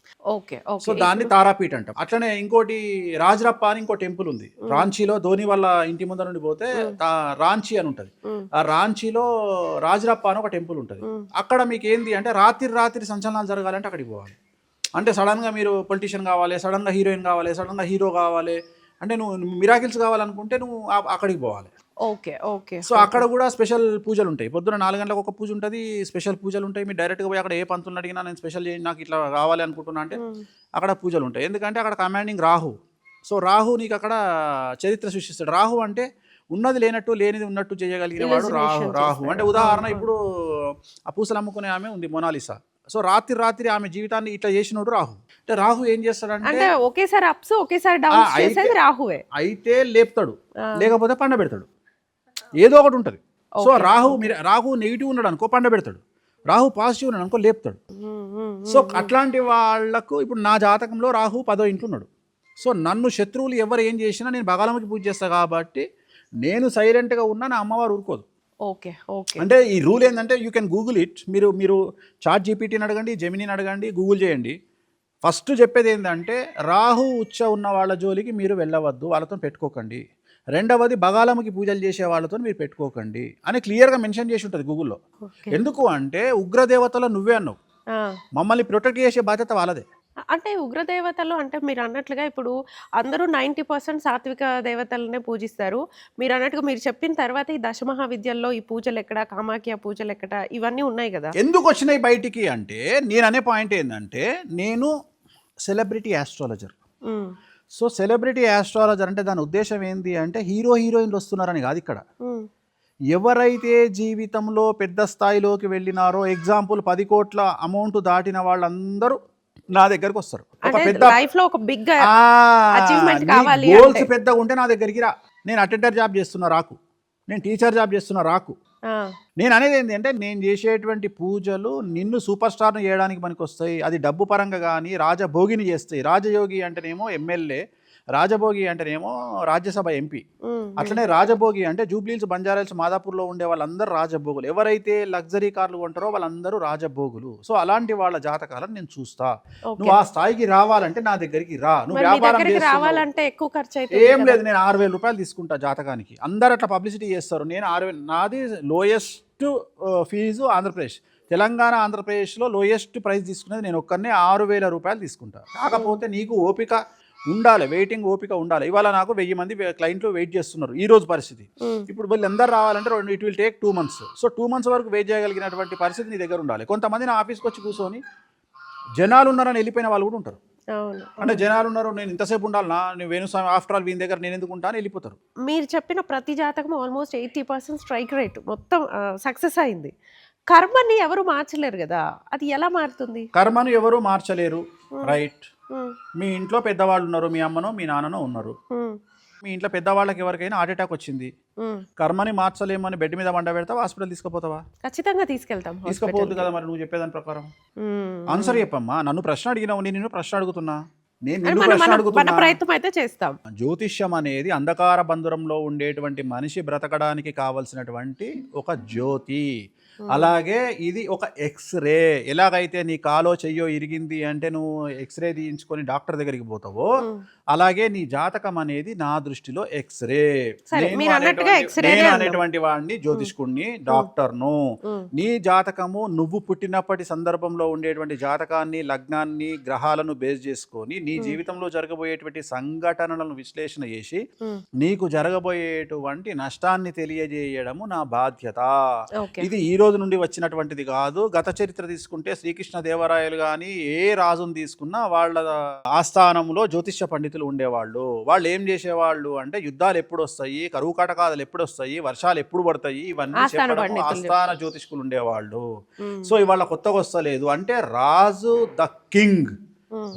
సో దాన్ని తారాపీఠ అంటాం. అట్లనే ఇంకోటి రాజరప్ప అని ఇంకో టెంపుల్ ఉంది రాంచీలో. ధోని వాళ్ళ ఇంటి ముందర నుండి పోతే రాంచీ అని ఉంటుంది. ఆ రాంచీలో రాజరప్ప అని ఒక టెంపుల్ ఉంటుంది. అక్కడ మీకు ఏంది అంటే రాత్రి సంచలనాలు జరగాలంటే అక్కడికి పోవాలి. అంటే సడన్గా మీరు పొలిటీషియన్ కావాలి, సడన్గా హీరోయిన్ కావాలి, సడన్గా హీరో కావాలి, అంటే నువ్వు మిరాకిల్స్ కావాలనుకుంటే నువ్వు అక్కడికి పోవాలి. సో అక్కడ కూడా స్పెషల్ పూజలు ఉంటాయి. పొద్దున 4 గంటలకు ఒక పూజ ఉంటుంది, స్పెషల్ పూజలు ఉంటాయి. మీరు డైరెక్ట్గా పోయి అక్కడ ఏ పంతులను అడిగినా నేను స్పెషల్ చేయండి, నాకు ఇట్లా కావాలి అనుకుంటున్నా అంటే అక్కడ పూజలు ఉంటాయి. ఎందుకంటే అక్కడ కమాండింగ్ రాహు. సో రాహు నీకు అక్కడ చరిత్ర సృష్టిస్తాడు. రాహు అంటే ఉన్నది లేనట్టు, లేనిది ఉన్నట్టు చేయగలిగిన వాడు రాహు. అంటే ఉదాహరణ ఇప్పుడు ఆ పూసలు అమ్ముకునే ఆమె ఉంది మొనాలిసా. సో రాత్రి ఆమె జీవితాన్ని ఇట్లా చేసినోడు రాహు. అంటే రాహు ఏం చేస్తాడంటే ఒకేసారి అప్స్ ఒకేసారి డౌన్స్ చేసేది రాహువే. అయితే లేపుతాడు, లేకపోతే పండబెడతాడు, ఏదో ఒకటి ఉంటుంది. సో రాహు నెగిటివ్ ఉన్నాడు అనుకో పండబెడతాడు, రాహు పాజిటివ్ ఉన్నాడు అనుకో లేపుతాడు. సో అట్లాంటి వాళ్లకు ఇప్పుడు నా జాతకంలో రాహు 10వ ఇంట్లో ఉన్నాడు. సో నన్ను శత్రువులు ఎవరు ఏం చేసినా నేను బగాలమ్మకి పూజ చేస్తాను కాబట్టి నేను సైలెంట్గా ఉన్నా, నా అమ్మవారు ఊరుకోదు. అంటే ఈ రూల్ ఏంటంటే యూ కెన్ గూగుల్ ఇట్. మీరు చాట్ జీపీటీని అడగండి, జెమినీని అడగండి, గూగుల్ చేయండి. ఫస్ట్ చెప్పేది ఏంటంటే రాహు ఉచ్చ ఉన్న వాళ్ళ జోలికి మీరు వెళ్ళవద్దు, వాళ్ళతో పెట్టుకోకండి. రెండవది బగాలమ్మకి పూజలు చేసే వాళ్ళతో మీరు పెట్టుకోకండి అని క్లియర్గా మెన్షన్ చేసి ఉంటుంది గూగుల్లో. ఎందుకు అంటే ఉగ్రదేవతలో నువ్వే అన్నావు, మమ్మల్ని ప్రొటెక్ట్ చేసే బాధ్యత వాళ్ళదే. అంటే ఉగ్రదేవతలు అంటే మీరు అన్నట్లుగా ఇప్పుడు అందరూ 90% సాత్విక దేవతలనే పూజిస్తారు. మీరు అన్నట్టుగా మీరు చెప్పిన తర్వాత ఈ దశమహావిద్యల్లో ఈ పూజలు ఎక్కడ, కామాఖ్య పూజలు ఎక్కడ, ఇవన్నీ ఉన్నాయి కదా. ఎందుకు వచ్చినాయి బయటికి అంటే నేను అనే పాయింట్ ఏంటంటే నేను celebrity astrologer. So celebrity astrologer అంటే దాని ఉద్దేశం ఏంటి అంటే హీరోయిన్లు వస్తున్నారని కాదు. ఇక్కడ ఎవరైతే జీవితంలో పెద్ద స్థాయిలోకి వెళ్ళినారో, ఎగ్జాంపుల్ 10 కోట్ల అమౌంట్ దాటిన వాళ్ళందరూ నా దగ్గరకు వస్తారు. ఒక పెద్ద లైఫ్ లో ఒక బిగ్ అచీవ్మెంట్ కావాలి, గోల్స్ పెద్దగా ఉంటే నా దగ్గరికి రా. నేను అటెండర్ జాబ్ చేస్తున్నా రాకు, నేను టీచర్ జాబ్ చేస్తున్నా రాకు. నేను అనేది ఏంటంటే నేను చేసేటువంటి పూజలు నిన్ను సూపర్ స్టార్ను చేయడానికి పనికి వస్తాయి. అది డబ్బు పరంగా కానీ రాజభోగిని చేస్తాయి. రాజయోగి అంటేనేమో ఎమ్మెల్యే, రాజభోగి అంటేనేమో రాజ్యసభ ఎంపీ. అట్లనే రాజభోగి అంటే జూబ్లీహిల్స్, బంజారాహిల్స్, మాదాపూర్లో ఉండే వాళ్ళందరూ రాజభోగులు. ఎవరైతే లగ్జరీ కార్లు కొంటారో వాళ్ళందరూ రాజభోగులు. సో అలాంటి వాళ్ళ జాతకాలను నేను చూస్తా. నువ్వు ఆ స్థాయికి రావాలంటే నా దగ్గరికి రా. నువ్వు వ్యాపారం రావాలంటే ఎక్కువ ఖర్చు అయితే ఏం లేదు, నేను 6,000 రూపాయలు తీసుకుంటా జాతకానికి. అందరు అట్లా పబ్లిసిటీ చేస్తారు. నేను 6,000, నాది లోయెస్ట్ ఫీజు ఆంధ్రప్రదేశ్. తెలంగాణ, ఆంధ్రప్రదేశ్లో లోయెస్ట్ ప్రైస్ తీసుకునేది నేను ఒక్కరినే 6,000 రూపాయలు తీసుకుంటా. కాకపోతే నీకు ఓపిక ఉండాలి, వెయిటింగ్ ఓపిక ఉండాలి. ఇవాళ నాకు 1000 మంది క్లయింట్లు వెయిట్ చేస్తున్నారు ఈ రోజు పరిస్థితి. ఇప్పుడు వీళ్ళు అందరు రావాలంటే it will take 2 months. So 2 months వరకు వెయిట్ చేయగలిగినటువంటి పరిస్థితి నీ దగ్గర ఉండాలి. కొంతమంది నా ఆఫీస్కి వచ్చి కూర్చొని జనాలు ఉన్నారని వెళ్ళిపోయిన వాళ్ళు కూడా ఉంటారు. అంటే జనాలు ఉన్నారు, నేను ఇంతసేపు ఉండాలన్నా, నేను వేణుస్వామి ఆఫ్టర్ ఆల్ వీని దగ్గర నేను ఎందుకు ఉంటాను వెళ్ళిపోతారు. మీరు చెప్పిన ప్రతి జాతకం ఆల్మోస్ట్ 80% స్ట్రైక్ రేట్ మొత్తం సక్సెస్ అయింది. కర్మని ఎవరు మార్చలేరు కదా, అది ఎలా మారుతుంది? కర్మను ఎవరు మార్చలేరు, రైట్. మీ ఇంట్లో పెద్దవాళ్ళు ఉన్నారు, మీ అమ్మనో మీ నాన్ననో ఉన్నారు. మీ ఇంట్లో పెద్దవాళ్ళకి ఎవరికైనా హార్ట్ అటాక్ వచ్చింది, కర్మని మార్చలేమని బెడ్ మీద వండ పెడతావా, హాస్పిటల్ తీసుకుపోతావా? ఖచ్చితంగా తీసుకెళ్తాం. తీసుకుపోవద్దు కదా మరి నువ్వు చెప్పేదాని ప్రకారం. ఆన్సర్ చెప్పమ్మా. నన్ను ప్రశ్న అడిగినావు, నేను ప్రశ్న అడుగుతున్నా. ప్రయత్నం అయితే చేస్తాం. జ్యోతిష్యం అనేది అంధకార బంధురంలో ఉండేటువంటి మనిషి బ్రతకడానికి కావలసినటువంటి ఒక జ్యోతి. అలాగే ఇది ఒక ఎక్స్రే. ఎలాగైతే నీ కాలో చెయ్యో ఇరిగింది అంటే నువ్వు ఎక్స్రే తీయించుకొని డాక్టర్ దగ్గరికి పోతావో, అలాగే నీ జాతకం అనేది నా దృష్టిలో ఎక్స్రే. నేను అనేటువంటి వాడిని జ్యోతిష్కుడిని, డాక్టర్ను. నీ జాతకము నువ్వు పుట్టినప్పటి సందర్భంలో ఉండేటువంటి జాతకాన్ని, లగ్నాన్ని, గ్రహాలను బేస్ చేసుకొని నీ జీవితంలో జరగబోయేటువంటి సంఘటనలను విశ్లేషణ చేసి నీకు జరగబోయేటువంటి నష్టాన్ని తెలియజేయడము నా బాధ్యత. ఓకే. ఇది ఈ రోజు నుండి వచ్చినటువంటిది కాదు. గత చరిత్ర తీసుకుంటే శ్రీకృష్ణ దేవరాయలు కానీ ఏ రాజును తీసుకున్నా వాళ్ళ ఆస్థానంలో జ్యోతిష్య పండితులు ఉండేవాళ్ళు. వాళ్ళు ఏం చేసేవాళ్ళు అంటే యుద్ధాలు ఎప్పుడు వస్తాయి, కరువు కాటకాలు ఎప్పుడు వస్తాయి, వర్షాలు ఎప్పుడు పడతాయి, ఇవన్నీ చెప్పడం ఆస్థాన జ్యోతిష్కులు ఉండేవాళ్ళు. సో ఇవాళ కొత్తగా వస్తలేదు అంటే రాజు ద కింగ్,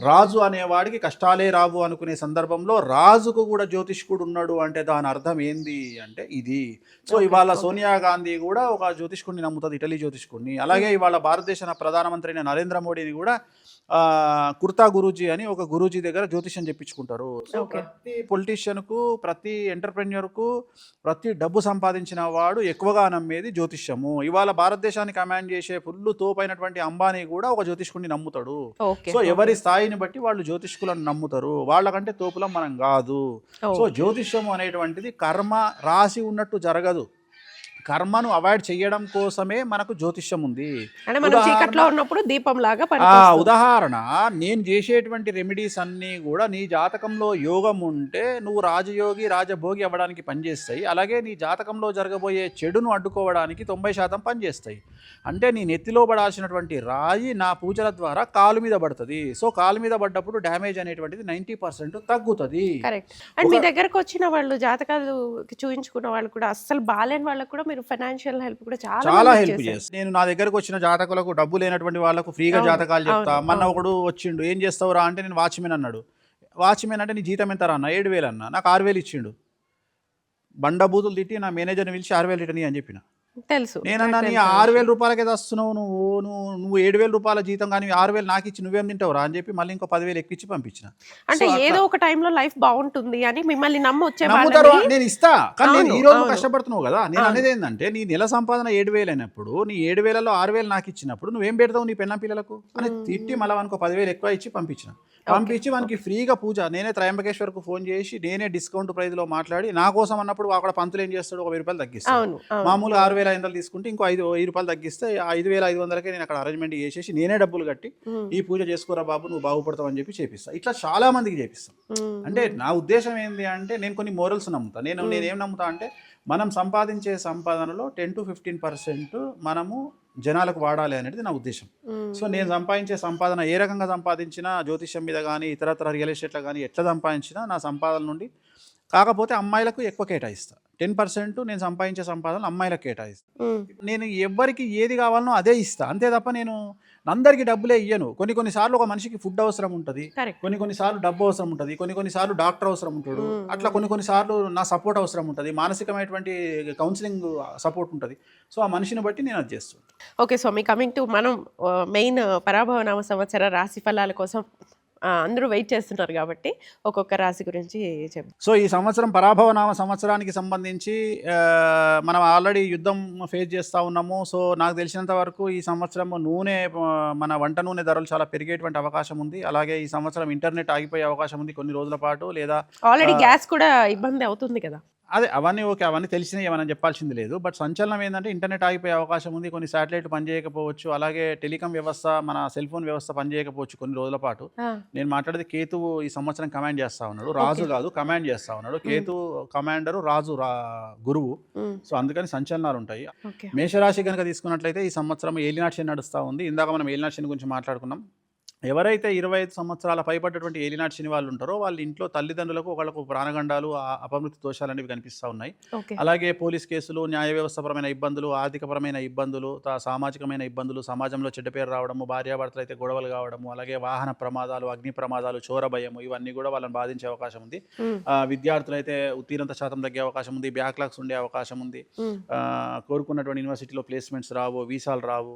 రాజు అనేవాడికి కష్టాలే రావు అనుకునే సందర్భంలో రాజుకు కూడా జ్యోతిష్కుడు ఉన్నాడు అంటే దాని అర్థం ఏంది అంటే ఇది. సో ఇవాళ సోనియా గాంధీ కూడా ఒక జ్యోతిష్కుడిని నమ్ముతుంది, ఇటలీ జ్యోతిష్కుడిని. అలాగే ఇవాళ భారతదేశ ప్రధానమంత్రి అయిన నరేంద్ర మోడీని కూడా కుర్తా గురూజీ అని ఒక గురూజీ దగ్గర జ్యోతిష్యం చెప్పించుకుంటారు. సో ప్రతి పొలిటీషియన్కు, ప్రతి ఎంటర్ప్రెన్యూర్కు, ప్రతి డబ్బు సంపాదించిన వాడు ఎక్కువగా నమ్మేది జ్యోతిష్యము. ఇవాళ భారతదేశాన్ని కమాండ్ చేసే ఫుల్ తోపైనటువంటి అంబానీ కూడా ఒక జ్యోతిష్కుడిని నమ్ముతాడు. సో ఎవరి స్థాయిని బట్టి వాళ్ళు జ్యోతిష్కులను నమ్ముతారు. వాళ్ళకంటే తోపులం మనం కాదు. సో జ్యోతిష్యము అనేటువంటిది కర్మ రాసి ఉన్నట్టు జరగదు. కర్మను అవాయిడ్ చేయడం కోసమే మనకు జ్యోతిష్యం ఉంది. ఉదాహరణ నేను చేసేటువంటి రెమెడీస్ అన్నీ కూడా నీ జాతకంలో యోగం ఉంటే నువ్వు రాజయోగి రాజభోగి అవ్వడానికి పనిచేస్తాయి. అలాగే నీ జాతకంలో జరగబోయే చెడును అడ్డుకోవడానికి 90% పనిచేస్తాయి. అంటే నీ నెత్తిలో పడాల్సినటువంటి రాయి నా పూజల ద్వారా కాలు మీద పడుతుంది. సో కాలు మీద పడ్డప్పుడు డ్యామేజ్ అనేటువంటిది 90% తగ్గుతుంది. మీ దగ్గరకు వచ్చిన వాళ్ళు జాతకాలు చూపించుకున్న వాళ్ళు కూడా అస్సలు బాలేని వాళ్ళకు కూడా మీరు ఫైనాన్షియల్ హెల్ప్ కూడా చాలా హెల్ప్ చేస్తారు. నేను నా దగ్గరకు వచ్చిన జాతకులకు, డబ్బు లేనటువంటి వాళ్ళకు ఫ్రీగా జాతకాలు చెప్తా. మొన్న ఒకడు వచ్చిండు, ఏం చేస్తావురా అంటే నేను వాచ్మెన్ అన్నాడు. వాచ్మెన్ అంటే నీ జీతం ఎంత రా అన్న? 7,000 అన్న. నాకు 6,000 ఇచ్చిండు. బండబూతులు తిట్టి నా మేనేజర్ని పిలిచి 6,000 రిటర్న్ అని చెప్పిన. తెలుసు. నేనన్నా నీ 6,000 రూపాయలకే వస్తున్నావు నువ్వు 7,000 రూపాయల జీతం కానీ 6,000 నాకు ఇచ్చి నువ్వేం తింటావురా అని చెప్పి మళ్ళీ ఇంకో 10,000 ఎక్కించి పంపించిన. అంటే ఏదో ఒక టైంలో లైఫ్ బాగుంటుంది అని మిమ్మల్ని నమ్ముతారు. నేను ఇస్తా కానీ నేను ఈ రోజు కష్టపడుతున్నావు కదా. నేను అనేది ఏంటంటే నీ నెల సంపాదన 7,000 అయినప్పుడు నీ 7,000లో 6,000 నాకు ఇచ్చినప్పుడు నువ్వేం పెడతావు నీ పెళ్ళం పిల్లలకు అని తిట్టి మళ్ళీ అనుకో 10,000 ఎక్కువ ఇచ్చి పంపించిన. పంపించి మనకి ఫ్రీగా పూజ నేనే త్రయంబకేశ్వర్కు ఫోన్ చేసి నేనే డిస్కౌంట్ ప్రైస్లో మాట్లాడి నా కోసం అన్నప్పుడు అక్కడ పంతులు ఏం చేస్తాడు, 1,000 రూపాయలు తగ్గిస్తాడు. మామూలుగా 6,500 తీసుకుంటే ఇంకో 5,000 రూపాయలు తగ్గిస్తే 5,500కే నేను అక్కడ అరేంజ్మెంట్ చేసేసి నేనే డబ్బులు కట్టి ఈ పూజ చేసుకోరా బాబు నువ్వు బాగుపడతావు అని చెప్పి చేపిస్తాను. ఇట్లా చాలా మందికి చేపిస్తాం. అంటే నా ఉద్దేశం ఏంటి అంటే నేను కొన్ని మోరల్స్ నమ్ముతాను. నేనేం నమ్ముతా అంటే మనం సంపాదించే సంపాదనలో 10 to 15% మనము జనాలకు వాడాలి అనేది నా ఉద్దేశం. సో నేను సంపాదించే సంపాదన ఏ రకంగా సంపాదించినా జ్యోతిష్యం మీద కానీ ఇతరత్ర రియల్ ఎస్టేట్లో కానీ ఎట్లా సంపాదించినా నా సంపాదన నుండి కాకపోతే అమ్మాయిలకు ఎక్కువ కేటాయిస్తా. 10% నేను సంపాదించే సంపాదన అమ్మాయిలకు కేటాయిస్తా. నేను ఎవరికి ఏది కావాలనో అదే ఇస్తా, అంతే తప్ప నేను అందరికీ డబ్బులే ఇయ్యను. కొన్నిసార్లు ఒక మనిషికి ఫుడ్ అవసరం ఉంటుంది, కొన్నిసార్లు డబ్బు అవసరం ఉంటుంది, కొన్నిసార్లు డాక్టర్ అవసరం ఉంటాడు. అట్లా కొన్నిసార్లు నా సపోర్ట్ అవసరం ఉంటుంది, మానసికమైనటువంటి కౌన్సిలింగ్ సపోర్ట్ ఉంటుంది. సో ఆ మనిషిని బట్టి నేను అది చేస్తాను. ఓకే స్వామి, కమింగ్ టు మనం మెయిన్ పరాభవ నామ సంవత్సర రాశి ఫలాల కోసం అందరూ వెయిట్ చేస్తుంటారు కాబట్టి ఒక్కొక్క రాశి గురించి చెప్పండి. సో ఈ సంవత్సరం పరాభవ నామ సంవత్సరానికి సంబంధించి మనం ఆల్రెడీ యుద్ధం ఫేస్ చేస్తూ ఉన్నాము. సో నాకు తెలిసినంత వరకు ఈ సంవత్సరం మన వంట నూనె ధరలు చాలా పెరిగేటువంటి అవకాశం ఉంది. అలాగే ఈ సంవత్సరం ఇంటర్నెట్ ఆగిపోయే అవకాశం ఉంది కొన్ని రోజుల పాటు, లేదా ఆల్రెడీ గ్యాస్ కూడా ఇబ్బంది అవుతుంది కదా. అదే అవన్నీ ఓకే, అవన్నీ తెలిసినవి ఏమైనా చెప్పాల్సింది లేదు. బట్ సంచలనం ఏంటంటే ఇంటర్నెట్ ఆగిపోయే అవకాశం ఉంది, కొన్ని శాటిలైట్ పనిచేయకపోవచ్చు, అలాగే టెలికాం వ్యవస్థ మన సెల్ ఫోన్ వ్యవస్థ పనిచేయకపోవచ్చు కొన్ని రోజుల పాటు. నేను మాట్లాడేది కేతువు ఈ సంవత్సరం కమాండ్ చేస్తా ఉన్నాడు, రాజు కాదు కమాండ్ చేస్తా ఉన్నాడు. కేతు కమాండరు, రాజు గురువు. సో అందుకని సంచలనాలు ఉంటాయి. మేషరాశి కనుక తీసుకున్నట్లయితే ఈ సంవత్సరం ఏలినాటి శని నడుస్తూ ఉంది. ఇందాక మనం ఏలినాటి శని గురించి మాట్లాడుకున్నాం. ఎవరైతే 25 సంవత్సరాల పైబడ్డటువంటి ఏలినాటి శని వాళ్ళు ఉంటారో వాళ్ళ ఇంట్లో తల్లిదండ్రులకు ఒకళ్ళకు ప్రాణగండాలు, అపమృతి దోషాలు అనేవి కనిపిస్తూ ఉన్నాయి. అలాగే పోలీస్ కేసులు, న్యాయ వ్యవస్థపరమైన ఇబ్బందులు, ఆర్థికపరమైన ఇబ్బందులు, సామాజికమైన ఇబ్బందులు, సమాజంలో చెడ్డ పేరు రావడము, భార్యాభర్తలు అయితే గొడవలు కావడము, అలాగే వాహన ప్రమాదాలు, అగ్ని ప్రమాదాలు, చోర భయము, ఇవన్నీ కూడా వాళ్ళని బాధించే అవకాశం ఉంది. విద్యార్థులు అయితే ఉత్తీర్ణత శాతం తగ్గే అవకాశం ఉంది, బ్యాక్లాగ్స్ ఉండే అవకాశం ఉంది, కోరుకున్నటువంటి యూనివర్సిటీలో ప్లేస్మెంట్స్ రావు, వీసాలు రావు,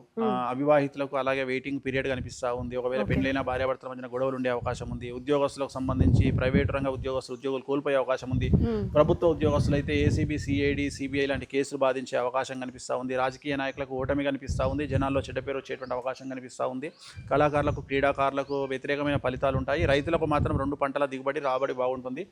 అవివాహితులకు అలాగే వెయిటింగ్ పీరియడ్ కనిపిస్తూ ఉంది. ఒకవేళ పెళ్ళైన భార్యాభర్తల మధ్యన గొడవలు ఉండే అవకాశం ఉంది. ఉద్యోగస్తులకు సంబంధించి ప్రైవేట్ రంగ ఉద్యోగులు కోల్పోయే అవకాశం ఉంది. ప్రభుత్వ ఉద్యోగస్తులు అయితే ఏసీబీ, సిఐడి, సిబిఐ లాంటి కేసులు బాధించే అవకాశం కనిపిస్తూ ఉంది. రాజకీయ నాయకులకు ఓటమి కనిపిస్తూ ఉంది. జనాల్లో చెడ్డ పేరు వచ్చేటువంటి అవకాశం కనిపిస్తూ ఉంది. కళాకారులకు, క్రీడాకారులకు వ్యతిరేకమైన ఫలితాలు ఉంటాయి. రైతులకు మాత్రం 2 పంటల దిగుబడి, రాబడి బాగుంటుంది.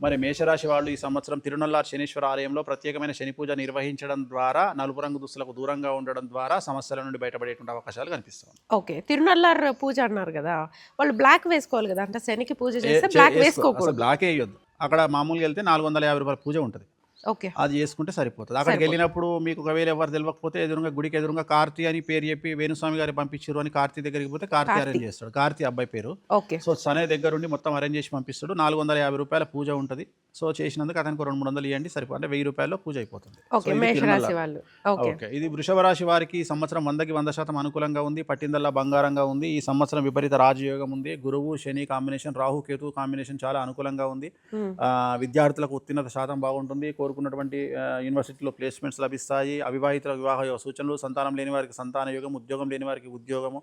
మరి మేషరాశి వాళ్ళు ఈ సంవత్సరం తిరునల్లార్ శనీశ్వర ఆలయంలో ప్రత్యేకమైన శని పూజ నిర్వహించడం ద్వారా, నలుపు రంగు దుస్తులకు దూరంగా ఉండడం ద్వారా సమస్యల నుండి బయటపడేటువంటి అవకాశాలు కనిపిస్తాయి. ఓకే, తిరునల్లార్ పూజ అన్నారు ఉంటారు కదా, వాళ్ళు బ్లాక్ వేసుకోవాలి కదా, అంటే శనికి పూజ చేస్తే బ్లాక్ అసలు వేసుకోకూడదు. బ్లాకే వేయొద్దు. అక్కడ మామూలుగా వెళ్తే 450 రూపాయల పూజ ఉంటుంది, ఓకే. అది చేసుకుంటే సరిపోతుంది. అక్కడికి వెళ్ళినప్పుడు మీకు ఒకవేళ ఎవరు తెలియకపోతే ఎదురుగా గుడికి ఎదురుగా కార్తీ అని పేరు చెప్పి వేణుస్వామి గారు పంపించారు అని కార్తీ దగ్గరికి పోతే కార్తీ అరేంజ్ చేస్తాడు. కార్తీ అబ్బాయి పేరు. ఓకే. సో సనే దగ్గరుండి మొత్తం అరేంజ్ చేసి పంపిస్తాడు. 450 రూపాయల పూజ ఉంటుంది. సో చేసినందుకు అతనికి 200-300 ఇవ్వండి సరిపో, అంటే 1000 రూపాయల్లో పూజ అయిపోతుంది. ఓకే, మేషరాశి వాళ్ళు. ఓకే. ఓకే, ఇది వృషభ రాశి వారికి ఈ సంవత్సరం 100% అనుకూలంగా ఉంది. పట్టిందల్లా బంగారంగా ఉంది. ఈ సంవత్సరం విపరీత రాజయోగం ఉంది. గురువు శని కాంబినేషన్, రాహు కేతు కాంబినేషన్ చాలా అనుకూలంగా ఉంది. విద్యార్థులకు ఉత్తీర్ణత శాతం బాగుంటుంది. కోరుకున్నటువంటి యూనివర్సిటీలో ప్లేస్మెంట్స్ లభిస్తాయి. అవివాహితులకు వివాహ సూచనలు, సంతానం లేని వారికి సంతాన యోగం, ఉద్యోగం లేని వారికి ఉద్యోగము,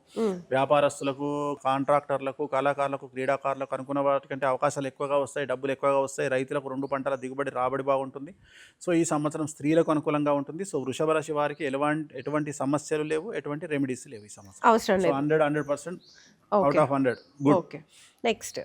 వ్యాపారస్తులకు, కాంట్రాక్టర్లకు, కళాకారులకు, క్రీడాకారులకు అనుకున్న వాటికంటే అవకాశాలు ఎక్కువగా వస్తాయి, డబ్బులు ఎక్కువగా వస్తాయి. రైతులకు 2 పంటల దిగుబడి రాబడి బాగుంటుంది. సో ఈ సంవత్సరం స్త్రీలకు అనుకూలంగా ఉంటుంది. సో వృషభ రాశి వారికి ఎటువంటి సమస్యలు లేవు, ఎటువంటి రెమెడీస్ లేవు ఈ సంవత్సరం. అవసరం లేదు. 100% out of 100 good. Okay. Next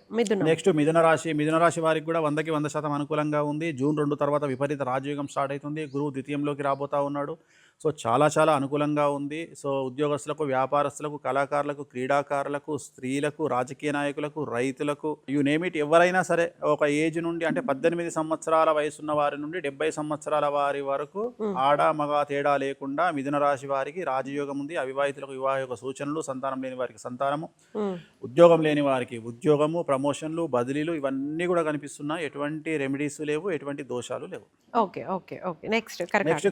మిథున రాశి. మిథున రాశి వారికి కూడా 100% అనుకూలంగా ఉంది. జూన్ 2 తర్వాత విపరీత రాజయోగం స్టార్ట్ అవుతుంది. గురువు ద్వితీయంలోకి రాబోతా ఉన్నాడు. సో చాలా అనుకూలంగా ఉంది. సో ఉద్యోగస్తులకు, వ్యాపారస్తులకు, కళాకారులకు, క్రీడాకారులకు, స్త్రీలకు, రాజకీయ నాయకులకు, రైతులకు, యు నేమ్ ఇట్, ఎవరైనా సరే ఒక ఏజ్ నుండి, అంటే 18 సంవత్సరాల వయసున్న వారి నుండి 70 సంవత్సరాల వారి వరకు ఆడ మగ తేడా లేకుండా మిథున రాశి వారికి రాజయోగం ఉంది. అవివాహితులకు వివాహ యొక్క సూచనలు, సంతానం లేని వారికి సంతానము, ఉద్యోగం లేని వారికి ఉద్యోగము, ప్రమోషన్లు, బదిలీలు, ఇవన్నీ కూడా కనిపిస్తున్నాయి. ఎటువంటి రెమెడీస్ లేవు, ఎటువంటి దోషాలు లేవు. ఓకే. నెక్స్ట్